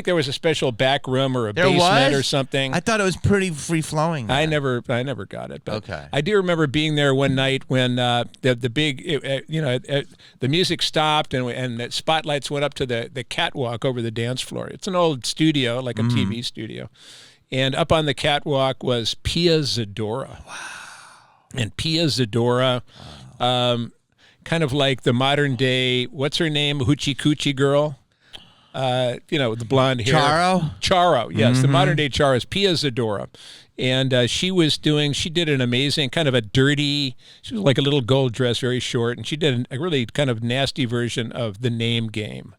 there was a special back room or a There basement was? or something. I thought it was pretty free flowing. I never got it. But Okay. I do remember being there one night when the big, the music stopped and the spotlights went up to the catwalk over the dance floor. It's an old studio, like a TV studio, and up on the catwalk was Pia Zadora. Wow. And Pia Zadora, kind of like the modern day, what's her name, Hoochie Coochie girl. The blonde hair. Charo, yes. The modern day Charo is Pia Zadora. And she did an amazing kind of a dirty, she was like a little gold dress, very short, and she did a really kind of nasty version of The Name Game.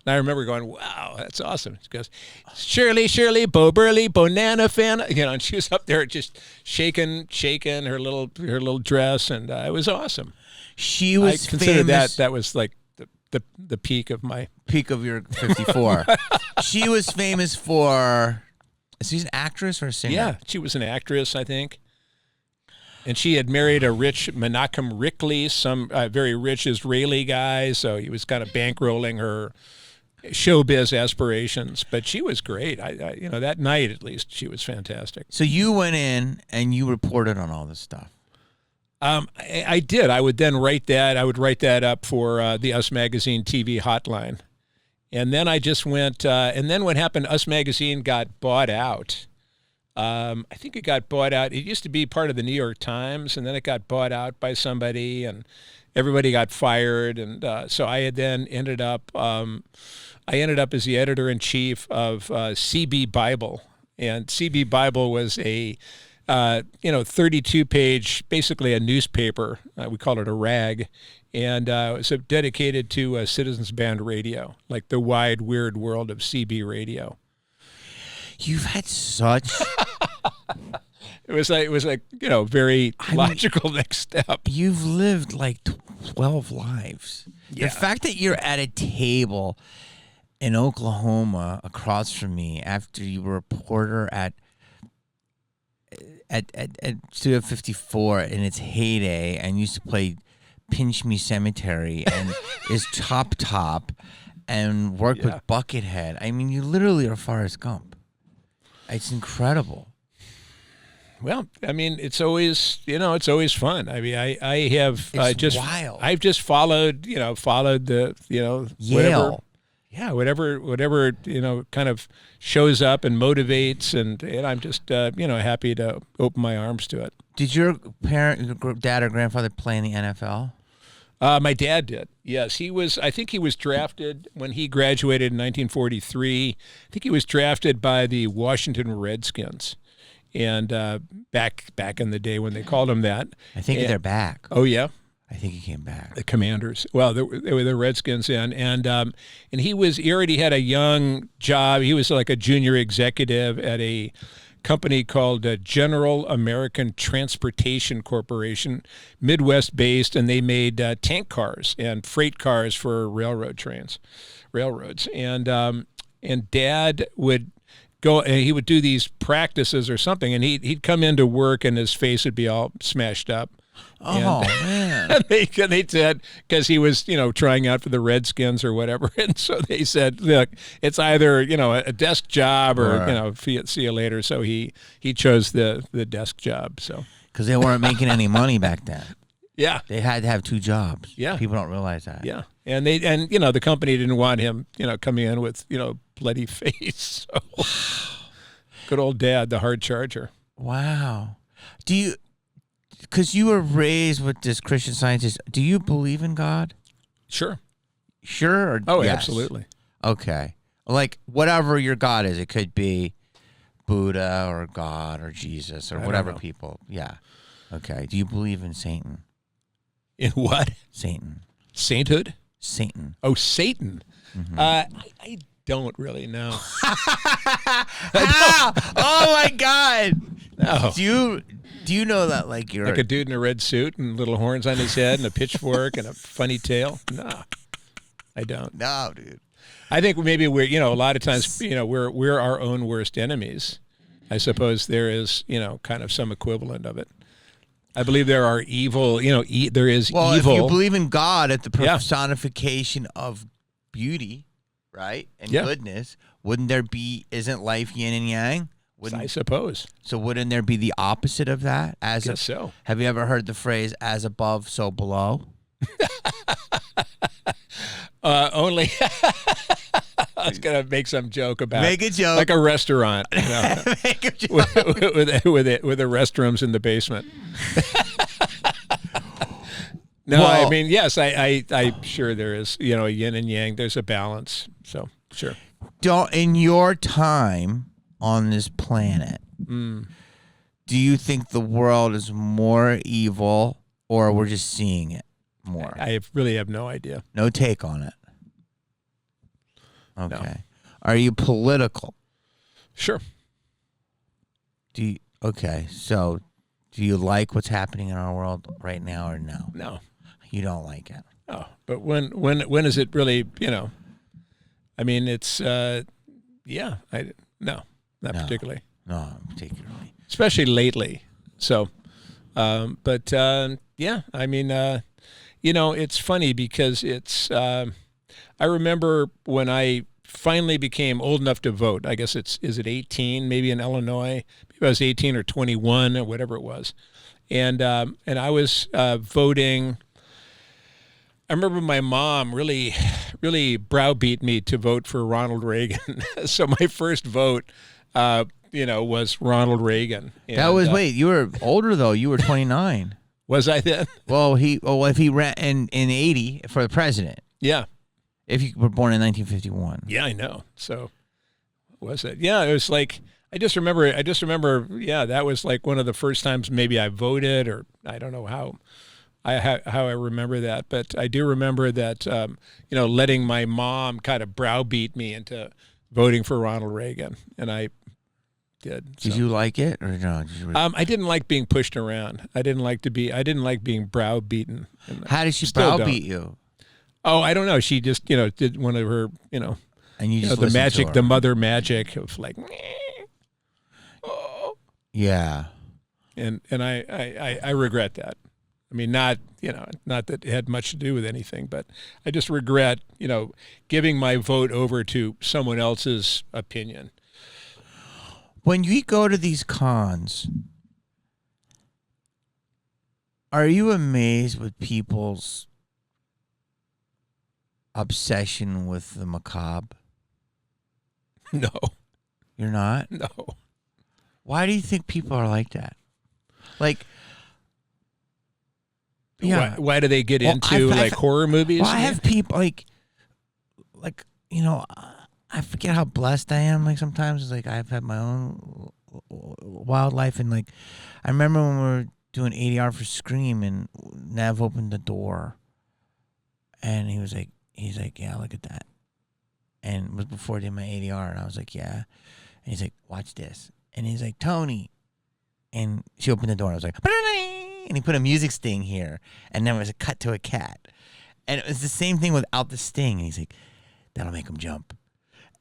And I remember going, wow, that's awesome. She goes, Shirley, Bo Burley, Bonana Fan, and she was up there just shaking her little dress, and it was awesome. She was I consider famous. that was like the peak of my your 54. She was famous for. Is she an actress or a singer? Yeah, she was an actress, I think. And she had married a rich Menachem Rickley, some very rich Israeli guy, so he was kind of bankrolling her showbiz aspirations. But she was great. I that night at least, she was fantastic. So you went in and you reported on all this stuff. I did. I would then write that. I would write that up for the Us Magazine TV hotline. And then I just went, and then what happened, Us Magazine got bought out. I think it got bought out. It used to be part of the New York Times, and then it got bought out by somebody, and everybody got fired. And so I had then ended up as the editor-in-chief of CB Bible. And CB Bible was a 32-page, basically a newspaper. We call it a rag. And it was dedicated to Citizens Band Radio, like the wide, weird world of CB radio. You've had such. It was like very logical next step. You've lived like 12 lives. Yeah. The fact that you're at a table in Oklahoma across from me after you were a reporter at Studio 54 in its heyday and used to play Pinch Me Cemetery and is top and worked with Buckethead. I mean, you literally are Forrest Gump. It's incredible. Well, I mean, it's always fun. I mean, I have wild. I've just followed the Yale. whatever kind of shows up and motivates, and I'm just happy to open my arms to it. Did your dad or grandfather play in the NFL? My dad did. Yes, I think he was drafted when he graduated in 1943. I think he was drafted by the Washington Redskins, and back in the day when they called them that. I think they're back. Oh yeah. I think he came back. The Commanders. Well, they were the Redskins, and he already had a young job. He was like a junior executive at a company called General American Transportation Corporation, Midwest-based, and they made tank cars and freight cars for railroads. And Dad would go and he would do these practices or something, and he'd come into work and his face would be all smashed up. Oh, man. And they said, because he was, trying out for the Redskins or whatever. And so they said, look, it's either, a desk job or, Right. see you later. So he chose the desk job. So Because they weren't making any money back then. yeah. They had to have two jobs. Yeah. People don't realize that. Yeah. And the company didn't want him, coming in with, bloody face. So good old Dad, the hard charger. Wow. Because you were raised with this Christian Scientist, do you believe in God? Sure. Sure? Or Oh, yes? absolutely. Okay. Like, whatever your God is, it could be Buddha or God or Jesus or I don't whatever know. people. Yeah. Okay. Do you believe in Satan? In what? Satan. Sainthood? Satan. Oh, Satan. Mm-hmm. I don't really know. How? Oh my God! No. Do you know that like you're Like a dude in a red suit and little horns on his head and a pitchfork and a funny tail? No, I don't. No, dude. I think maybe we're, a lot of times, we're our own worst enemies. I suppose there is, kind of some equivalent of it. I believe there are evil, there is Well, evil. if you believe in God at the personification of beauty, right, and goodness, isn't life yin and yang? I suppose. So wouldn't there be the opposite of that? Guess so. Have you ever heard the phrase "as above, so below"? Only. I was gonna make some joke about Make a joke. like a restaurant, Make a joke. with the restrooms in the basement. No, Well, I mean, yes, I'm sure there is, yin and yang. There's a balance. So sure. In your time on this planet, do you think the world is more evil, or we're just seeing it more? I really have no idea. No take on it. Okay. No. Are you political? Sure. Okay. So, do you like what's happening in our world right now, or no? No. You don't like it. Oh, but when is it really? I mean, it's not particularly. No, particularly. Especially lately. So, I mean, it's funny because it's. I remember when I finally became old enough to vote. I guess is it 18? Maybe in Illinois. Maybe I was 18 or 21 or whatever it was, and I was voting. I remember my mom really, really browbeat me to vote for Ronald Reagan. So my first vote, was Ronald Reagan. And, That was wait. You were older though. You were 29. Was I then? Well, if he ran in 80 for the president. Yeah. If you were born in 1951. Yeah, I know. So, what was it? Yeah, it was like I just remember. Yeah, that was like one of the first times maybe I voted, or I don't know how I remember that, but I do remember that letting my mom kind of browbeat me into voting for Ronald Reagan, and I did. Did you like it or no? I didn't like being pushed around. I didn't like being browbeaten. How did she browbeat you? Oh, I don't know. She just, did one of her, and you just the magic, the mother magic of like, oh. Yeah. And I regret that. I mean, not that it had much to do with anything, but I just regret, giving my vote over to someone else's opinion. When you go to these cons, are you amazed with people's obsession with the macabre? No. You're not? No. Why do you think people are like that? Like, yeah. Why do they get into horror movies? Well, I have people like I forget how blessed I am. Like sometimes it's like I've had my own wildlife, and like I remember when we were doing ADR for Scream, and Nev opened the door, and he's like, yeah, look at that, and it was before I did my ADR, and I was like, yeah, and he's like, watch this, and he's like, Tony, and she opened the door, and I was like, and he put a music sting here, and then it was a cut to a cat, and it was the same thing without the sting, and he's like, that'll make him jump.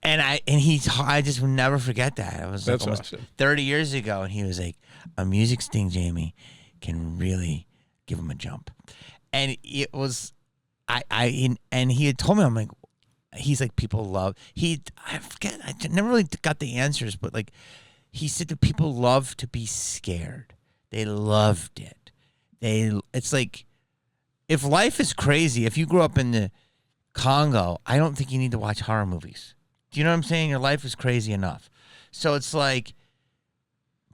And I just will never forget that. It was like almost awesome. 30 years ago, and he was like, a music sting, Jamie, can really give him a jump. And it was, and he had told me, I'm like, he's like, people love, I forget, I never really got the answers, but like, he said that people love to be scared. They loved it. It's like, if life is crazy, if you grew up in the Congo, I don't think you need to watch horror movies. Do you know what I'm saying? Your life is crazy enough. So it's like,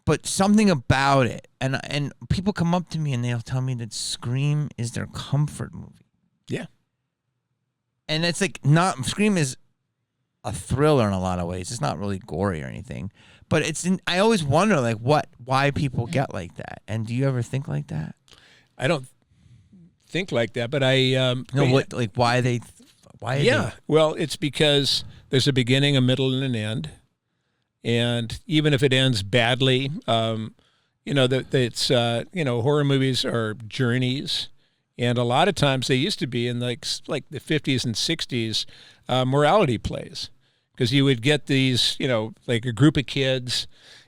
but something about it, and people come up to me and they'll tell me that Scream is their comfort movie. Yeah. And it's like, Scream is a thriller in a lot of ways. It's not really gory or anything, but I always wonder like why people get like that. And do you ever think like that? I don't think like that, but I why they Why? Yeah. Well, it's because there's a beginning, a middle, and an end. And even if it ends badly, horror movies are journeys. And a lot of times they used to be in like the 50s and 60s morality plays. Because you would get these, like a group of kids,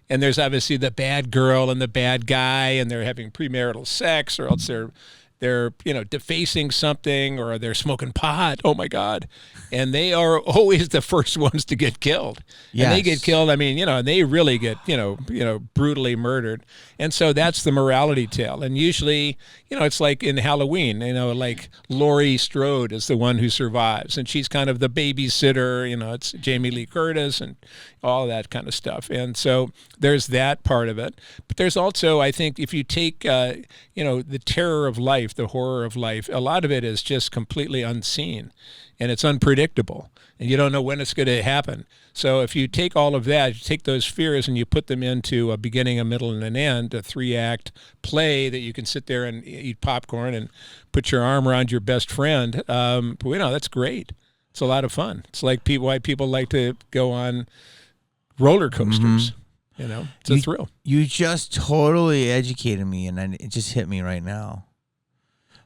and there's obviously the bad girl and the bad guy, and they're having premarital sex, or else they're defacing something, or they're smoking pot. Oh my God. And they are always the first ones to get killed. Yes. And they get killed. I mean, and they really get, brutally murdered. And so that's the morality tale. And usually, it's like in Halloween, like Laurie Strode is the one who survives, and she's kind of the babysitter, it's Jamie Lee Curtis and all that kind of stuff. And so there's that part of it. But there's also, I think, if you take, the terror of life, the horror of life, a lot of it is just completely unseen, and it's unpredictable, and you don't know when it's going to happen. So if you take all of that, you take those fears and you put them into a beginning, a middle, and an end, a 3-act play that you can sit there and eat popcorn and put your arm around your best friend, that's great. It's a lot of fun. It's like why people like to go on roller coasters. It's a thrill. You just totally educated me, and it just hit me right now.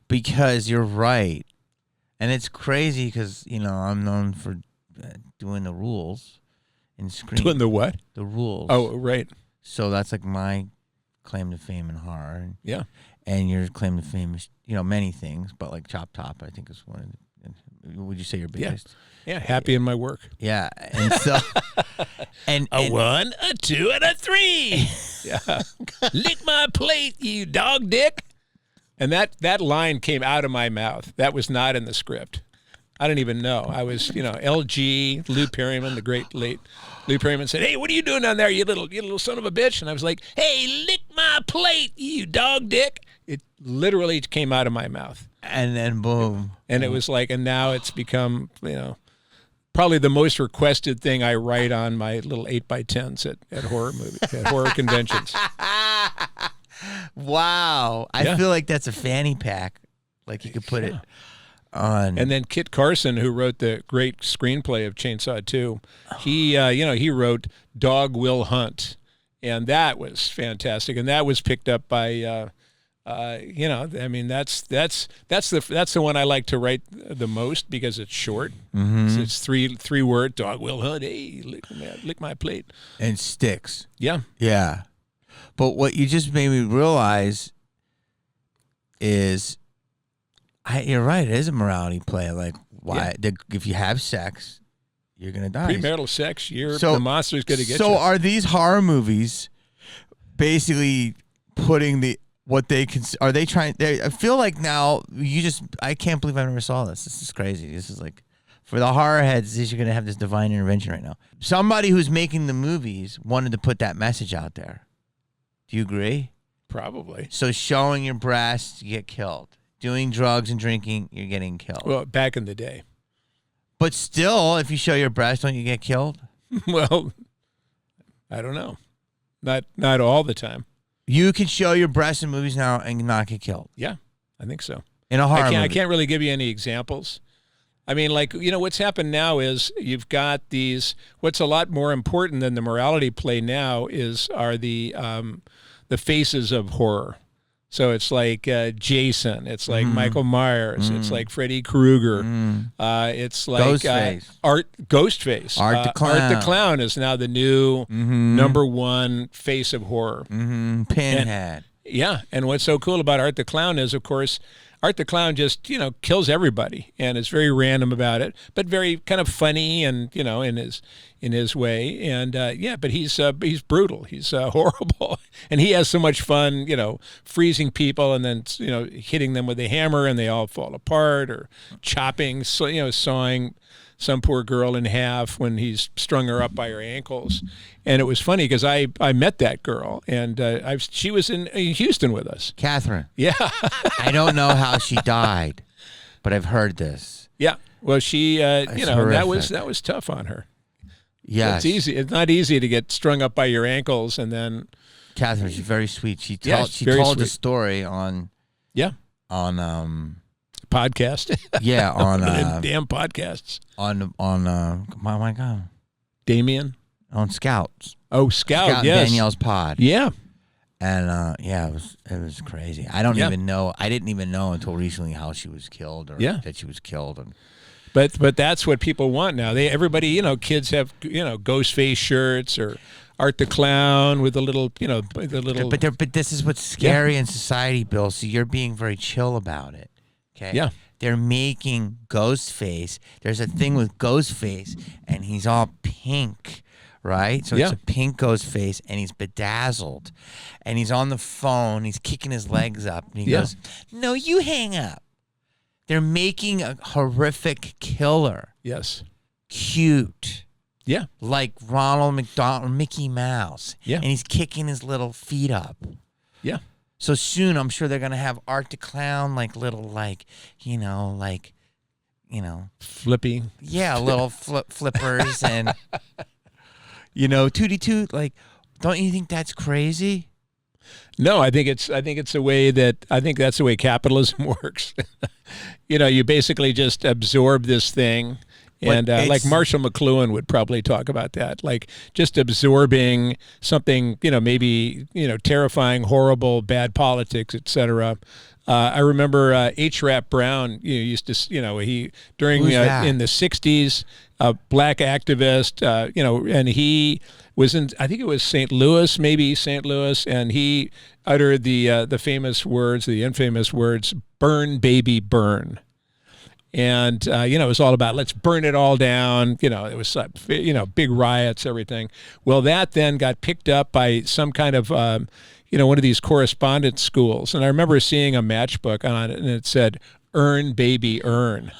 Because you're right. And it's crazy because, I'm known for doing the rules in screen. Doing the what? The rules. Oh, right. So that's like my claim to fame in horror. Yeah. And your claim to fame is, many things, but like Chop Top, I think is one of the, would you say your biggest? Yeah, happy in my work. Yeah. And so, and a 1, a 2, and a 3. Yeah. Lick my plate, you dog dick. And that line came out of my mouth. That was not in the script. I didn't even know. I was, LG, Lou Perryman, the great late Lou Perryman said, "Hey, what are you doing down there, you little son of a bitch?" And I was like, "Hey, lick my plate, you dog dick." It literally came out of my mouth. And then boom. And it was like, and now it's become, probably the most requested thing I write on my little 8x10s at horror conventions. Wow. I feel like that's a fanny pack. Like you could put it on. And then Kit Carson, who wrote the great screenplay of Chainsaw 2, he wrote Dog Will Hunt. And that was fantastic. And that was picked up by, that's the one I like to write the most because it's short. Mm-hmm. It's three word, Dog Will Hunt. Hey, lick my plate. And sticks. Yeah. Yeah. But what you just made me realize is, you're right. It is a morality play. Like, why? If you have sex, you're gonna die. Premarital sex, the monster's gonna get you. So, are these horror movies basically putting are they trying? I feel like now I can't believe I never saw this. This is crazy. This is like, for the horror heads, you're gonna have this divine intervention right now. Somebody who's making the movies wanted to put that message out there. Do you agree? Probably. So showing your breasts, you get killed. Doing drugs and drinking, you're getting killed. Well, back in the day. But still, if you show your breasts, don't you get killed? Well, I don't know. Not all the time. You can show your breasts in movies now and not get killed. Yeah, I think so. In a horror movie. I can't really give you any examples. I mean, like, what's happened now is you've got what's a lot more important than the morality play now are the faces of horror. So it's like Jason. It's like Michael Myers. It's like Freddy Krueger. It's like Ghostface. Art the Clown. Art the Clown is now the new #1 face of horror. Pinhead. And what's so cool about Art the Clown is, of course, Art the Clown just, kills everybody, and is very random about it, but very kind of funny and, in his way. And but he's brutal. He's horrible, and he has so much fun, freezing people and then hitting them with a hammer and they all fall apart, or chopping, sawing some poor girl in half when he's strung her up by her ankles. And it was funny because I met that girl, and she was in Houston with us. Catherine. Yeah. I don't know how she died, but I've heard this. Yeah. Well, she, horrific. that was tough on her. Yes. It's not easy to get strung up by your ankles and then. Catherine, she's very sweet. She very told sweet. the story on podcast. Yeah, on Damn podcasts. on my God, Damien. on Scouts. Oh, Scout, yes. Danielle's pod. Yeah. And yeah, it was crazy. I don't even know. I didn't even know until recently how she was killed, or that she was killed. And but that's what people want now. Everybody, kids have ghost face shirts, or Art the Clown with the little, the little. But this is what's scary in society, Bill. So you're being very chill about it. Okay. Yeah. They're making Ghostface. There's a thing with Ghostface, and he's all pink. Right? So it's a pink Ghostface, and he's bedazzled. And he's on the phone. He's kicking his legs up. And he goes, "No, you hang up." They're making a horrific killer. Yes. Cute. Yeah. Like Ronald McDonald or Mickey Mouse. Yeah. And he's kicking his little feet up. Yeah. So soon, I'm sure they're going to have Art the Clown, Flippy. Yeah, little flippers and... tootie toot, don't you think that's crazy? No, I think that's the way capitalism works. You basically just absorb this thing, and like Marshall McLuhan would probably talk about that, like just absorbing something, maybe terrifying, horrible, bad politics, etc. I remember H. Rap Brown. Used to, he during in the '60s, a black activist. And he was in, I think it was St. Louis, and he uttered the famous words, the infamous words, "Burn, baby, burn." And it was all about let's burn it all down. It was big riots, everything. Well, that then got picked up by some kind of one of these correspondence schools. And I remember seeing a matchbook on it, and it said, "Earn, baby, earn."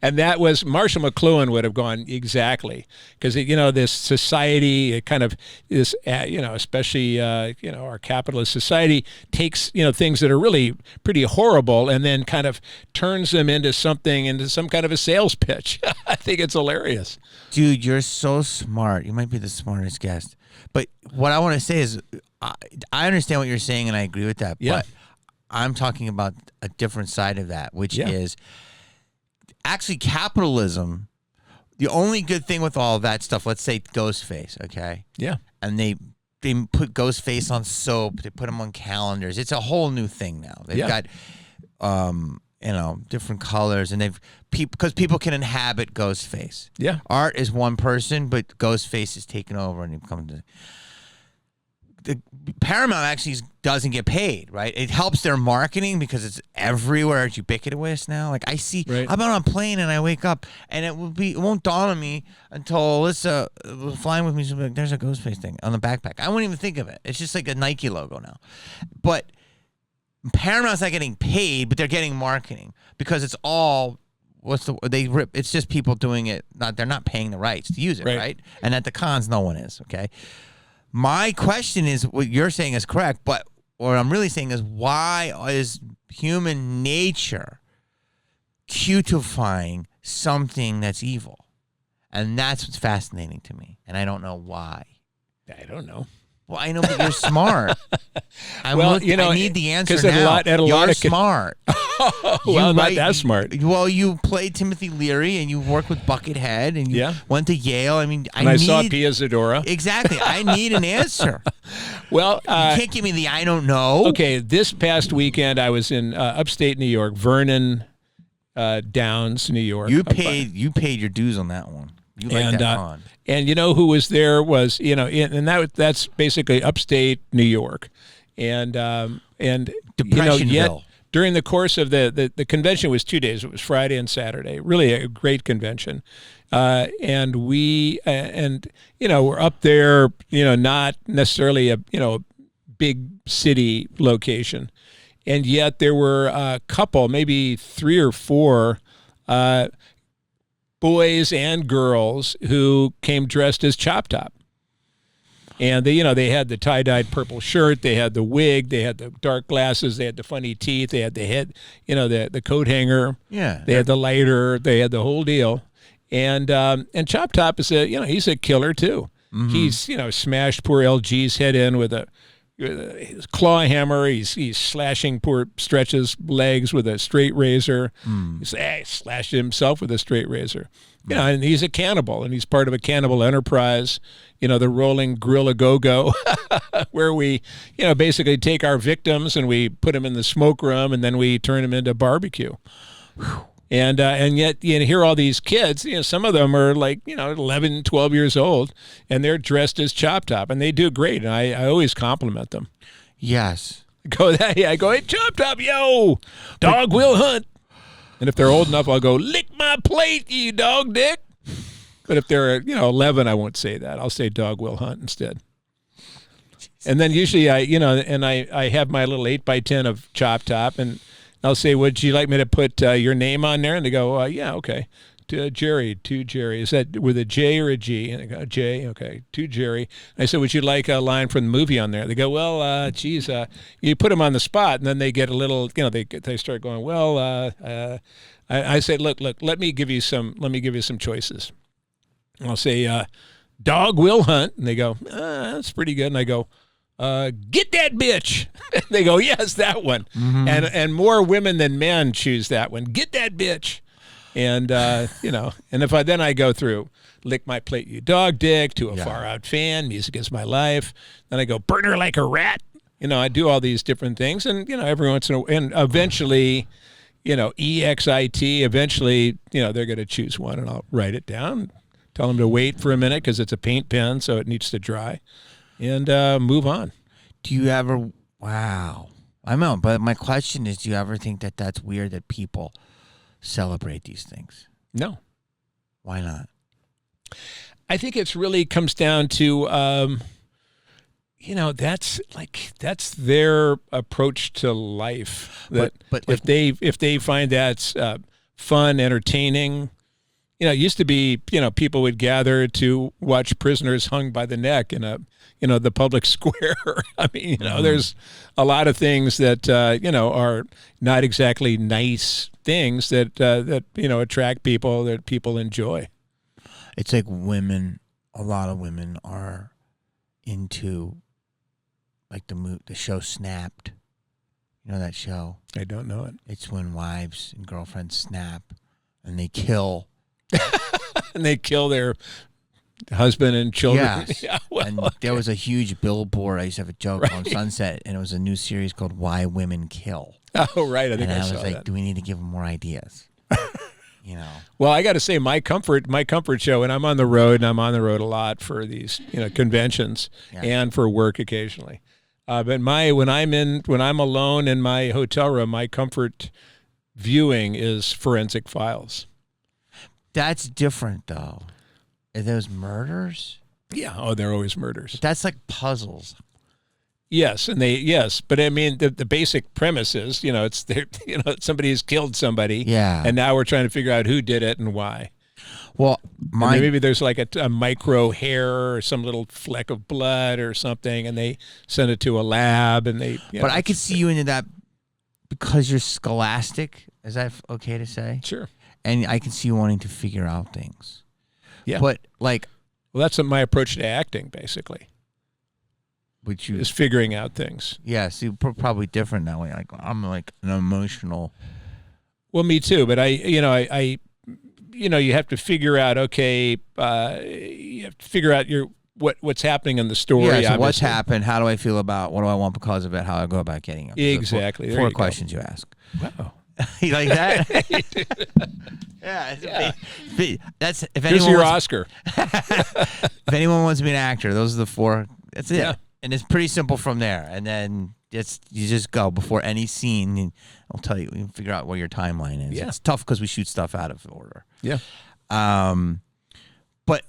And that was, Marshall McLuhan would have gone exactly. Because, this society, it kind of, this, especially, our capitalist society takes, things that are really pretty horrible and then kind of turns them into some kind of a sales pitch. I think it's hilarious. Dude, you're so smart. You might be the smartest guest. But what I want to say is, I understand what you're saying, and I agree with that. Yeah. But I'm talking about a different side of that, which is actually capitalism. The only good thing with all of that stuff, let's say Ghostface, okay? Yeah. And they put Ghostface on soap. They put him on calendars. It's a whole new thing now. They've got, different colors, and because people can inhabit Ghostface. Yeah. Art is one person, but Ghostface is taken over, and he becomes the Paramount actually doesn't get paid, right? It helps their marketing because it's everywhere. It's ubiquitous now. Like I see, I'm on a plane and I wake up, and it won't dawn on me until Alyssa was flying with me. She'll be like, "There's a Ghostface thing on the backpack." I won't even think of it. It's just like a Nike logo now. But Paramount's not getting paid, but they're getting marketing because it's all it's just people doing it. They're not paying the rights to use it, right? And at the cons, no one is. Okay. My question is, what you're saying is correct, but what I'm really saying is, why is human nature cutifying something that's evil? And that's what's fascinating to me, and I don't know why. I don't know. Well, I know, but you're smart. I need the answer now. You're smart. Well, not that smart. Well, you played Timothy Leary, and you worked with Buckethead, and you went to Yale. I mean, I saw Pia Zadora. Exactly. I need an answer. Well, you can't give me the I don't know. Okay, this past weekend, I was in upstate New York, Vernon Downs, New York. You paid your dues on that one. You like that con. And who was there was, and that's basically upstate New York. And Depressionville. During the course of the convention was 2 days. It was Friday and Saturday. Really a great convention. And we're up there, not necessarily a big city location. And yet there were a couple, maybe 3 or 4 boys and girls who came dressed as Chop Top. And they had the tie-dyed purple shirt, they had the wig, they had the dark glasses, they had the funny teeth, they had the head, the coat hanger. Yeah. They had the lighter, they had the whole deal. And Chop Top is he's a killer too. Mm-hmm. He's, smashed poor LG's head in with a his claw hammer. He's slashing poor Stretch's legs with a straight razor. He slashed himself with a straight razor. You know, and he's a cannibal, and he's part of a cannibal enterprise. You know, the rolling Gorilla Go-Go, where we, you know, basically take our victims and we put them in the smoke room, and then we turn them into barbecue. And yet, you know, hear all these kids, you know, some of them are like, you know, 11, 12 years old, and they're dressed as Chop Top, and they do great. And I always compliment them. Yes. I go, hey, Chop Top, yo, dog will hunt. And if they're old enough, I'll go, lick my plate, you dog dick. But if they're, you know, 11, I won't say that. I'll say dog will hunt instead. And then usually I have my little 8x10 of Chop Top, and I'll say, would you like me to put your name on there? And they go, yeah, okay. To Jerry. Is that with a J or a G? And they go, J, okay. To Jerry. And I said, would you like a line from the movie on there? They go, well, geez, you put them on the spot, and then they get a little, you know, they start going, well, I said, look, let me give you some choices. And I'll say, dog will hunt. And they go, that's pretty good. And I go, get that bitch. They go, yes, that one. Mm-hmm. And more women than men choose that one. Get that bitch. And, you know, and if I go through, lick my plate, you dog dick, to a far out fan, music is my life. Then I go, burn her like a rat. You know, I do all these different things. And, you know, every once in a while, and eventually, you know, EXIT, eventually, you know, they're going to choose one, and I'll write it down, tell them to wait for a minute because it's a paint pen, so it needs to dry, and move on. Do you ever, wow. I know, but my question is, do you ever think that that's weird that people celebrate these things? No. Why not? I think it's really comes down to, you know, that's their approach to life. That but if they find that's fun, entertaining, you know, it used to be, you know, people would gather to watch prisoners hung by the neck in the public square. I mean, you know, there's a lot of things that, you know, are not exactly nice things that, you know, attract people, that people enjoy. It's like women, a lot of women are into like the show Snapped. You know that show? I don't know it. It's when wives and girlfriends snap and they kill. And they kill their husband and children. Yes. Yeah, well, and there was a huge billboard. I used to have a joke on Sunset, and it was a new series called Why Women Kill. Oh, right. I think I was saw like, that. do we need to give them more ideas? You know. Well, I got to say, my comfort show, and I'm on the road, and I'm on the road a lot for these, you know, conventions and for work occasionally. But when I'm alone in my hotel room, my comfort viewing is Forensic Files. That's different, though. Are those murders? Yeah. Oh, they're always murders. But that's like puzzles. Yes, but I mean the basic premise is, you know, it's there, you know, somebody has killed somebody. Yeah. And now we're trying to figure out who did it and why. Well, maybe there's like a micro hair or some little fleck of blood or something, and they send it to a lab, and they. But I could see you into that because you're scholastic. Is that okay to say? Sure. And I can see you wanting to figure out things. Yeah. But like, well, that's my approach to acting, basically. Which you is figuring out things. Yeah, so you're probably different that way. Like I'm like an emotional. Well, me too. But I you know, you have to figure out. Okay, you have to figure out what's happening in the story. Yeah. So what's happened? How do I feel about? What do I want because of it? How do I go about getting it? Exactly. So four questions you ask. Wow. You like that? Yeah. That's if anyone. Here's your Oscar. If anyone wants to be an actor, those are the four. That's it. Yeah. And it's pretty simple from there. And then you just go before any scene. And I'll tell you, you figure out what your timeline is. Yeah. It's tough because we shoot stuff out of order. Yeah. But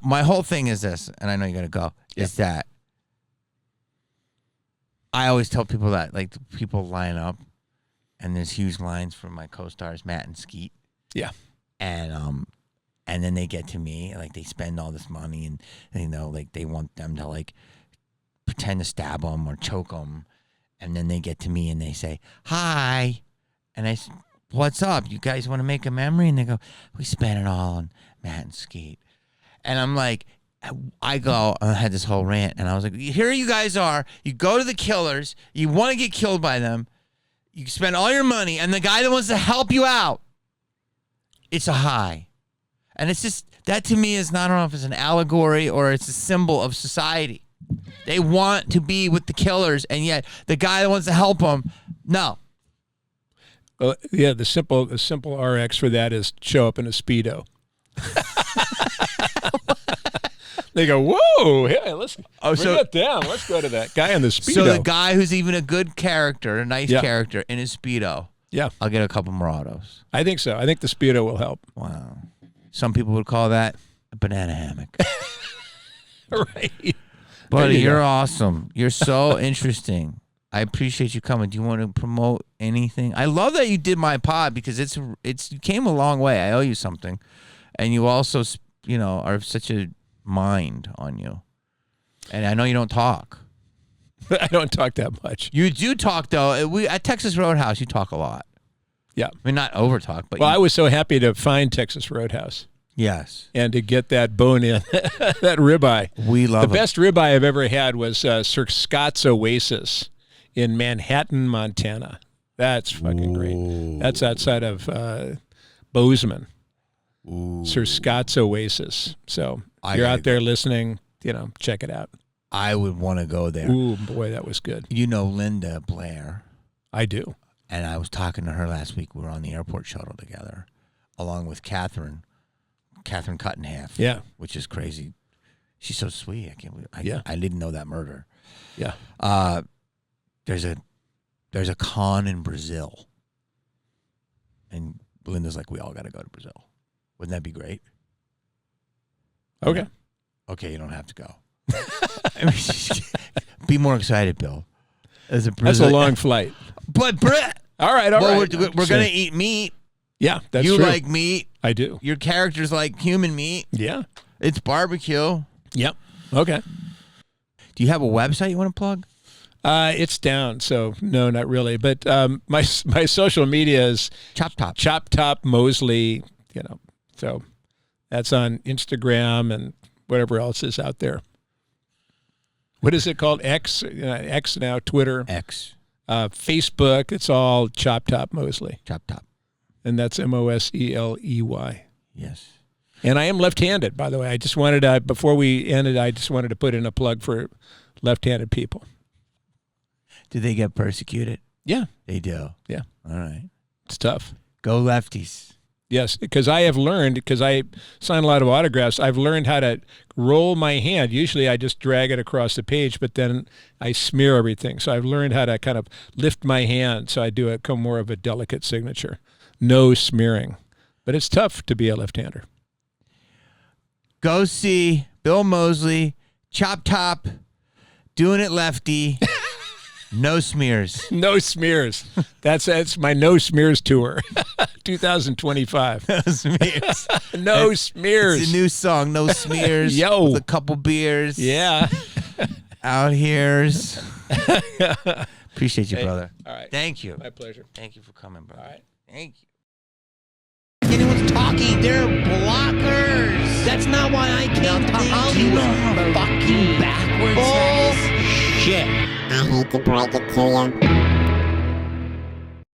my whole thing is this, and I know you got to go, is that I always tell people that, like, people line up, and there's huge lines for my co-stars, Matt and Skeet. Yeah. And then they get to me, like, they spend all this money, and you know, like, they want them to, like, pretend to stab them or choke them, and then they get to me and they say, hi, and I say, what's up? You guys want to make a memory? And they go, we spent it all on Matt and Skeet. And I'm like, I had this whole rant, and I was like, here you guys are. You go to the killers. You want to get killed by them. You spend all your money, and the guy that wants to help you out, it's a high. And it's just, that to me is not, I don't know if it's an allegory or it's a symbol of society. They want to be with the killers, and yet the guy that wants to help them, no. Well, yeah, the simple RX for that is show up in a Speedo. They go, whoa, hey, let's forget them. Let's go to that guy in the Speedo. So the guy who's even a good character, a nice character, in his Speedo, I'll get a couple more autos. I think so. I think the Speedo will help. Wow. Some people would call that a banana hammock. Right. Buddy, you're awesome. You're so interesting. I appreciate you coming. Do you want to promote anything? I love that you did my pod because you came a long way. I owe you something. And you also, are such a mind on you. And I know you don't talk. I don't talk that much. You do talk, though. At Texas Roadhouse, you talk a lot. Yeah. I mean, not over talk, but I was so happy to find Texas Roadhouse. Yes. And to get that bone in, that ribeye. We love the best ribeye I've ever had was Sir Scott's Oasis in Manhattan, Montana. That's fucking great. That's outside of Bozeman. Ooh. Sir Scott's Oasis. So you're out there listening, check it out. I would want to go there. Ooh, boy, that was good. You know Linda Blair. I do. And I was talking to her last week. We were on the airport shuttle together, along with Catherine Cut in Half. Yeah. Which is crazy. She's so sweet. I can't believe I didn't know that murder. Yeah. There's a con in Brazil. And Linda's like, we all got to go to Brazil. Wouldn't that be great? Okay. Okay, you don't have to go. Be more excited, Bill. That's a long flight. But Brett. All right. We're going to eat meat. Yeah, that's true. You like meat. I do. Your character's like human meat. Yeah. It's barbecue. Yep. Okay. Do you have a website you want to plug? It's down, so no, not really. But my social media is Chop Top Moseley. So that's on Instagram and whatever else is out there. What is it called? X now, Twitter. X. Facebook. It's all Chop Top Moseley. Chop Top. And that's Moseley. Yes. And I am left-handed, by the way. I just wanted before we ended, I just wanted to put in a plug for left-handed people. Do they get persecuted? Yeah. They do. Yeah. All right. It's tough. Go lefties. Yes, because I have learned, because I sign a lot of autographs, I've learned how to roll my hand. Usually I just drag it across the page, but then I smear everything. So I've learned how to kind of lift my hand so I do it more of a delicate signature. No smearing. But it's tough to be a left-hander. Go see Bill Moseley, Chop Top, doing it lefty. No smears. No smears. That's my No Smears tour, 2025. No smears. No smears. It's a new song, No Smears. Yo. With a couple beers. Yeah. Out here's. Appreciate you, brother. All right. Thank you. My pleasure. Thank you for coming, brother. All right. Thank you. Anyone's talking, they're blockers. That's not why I came to you know fucking backwards. Bullshit. I hate to break it to you.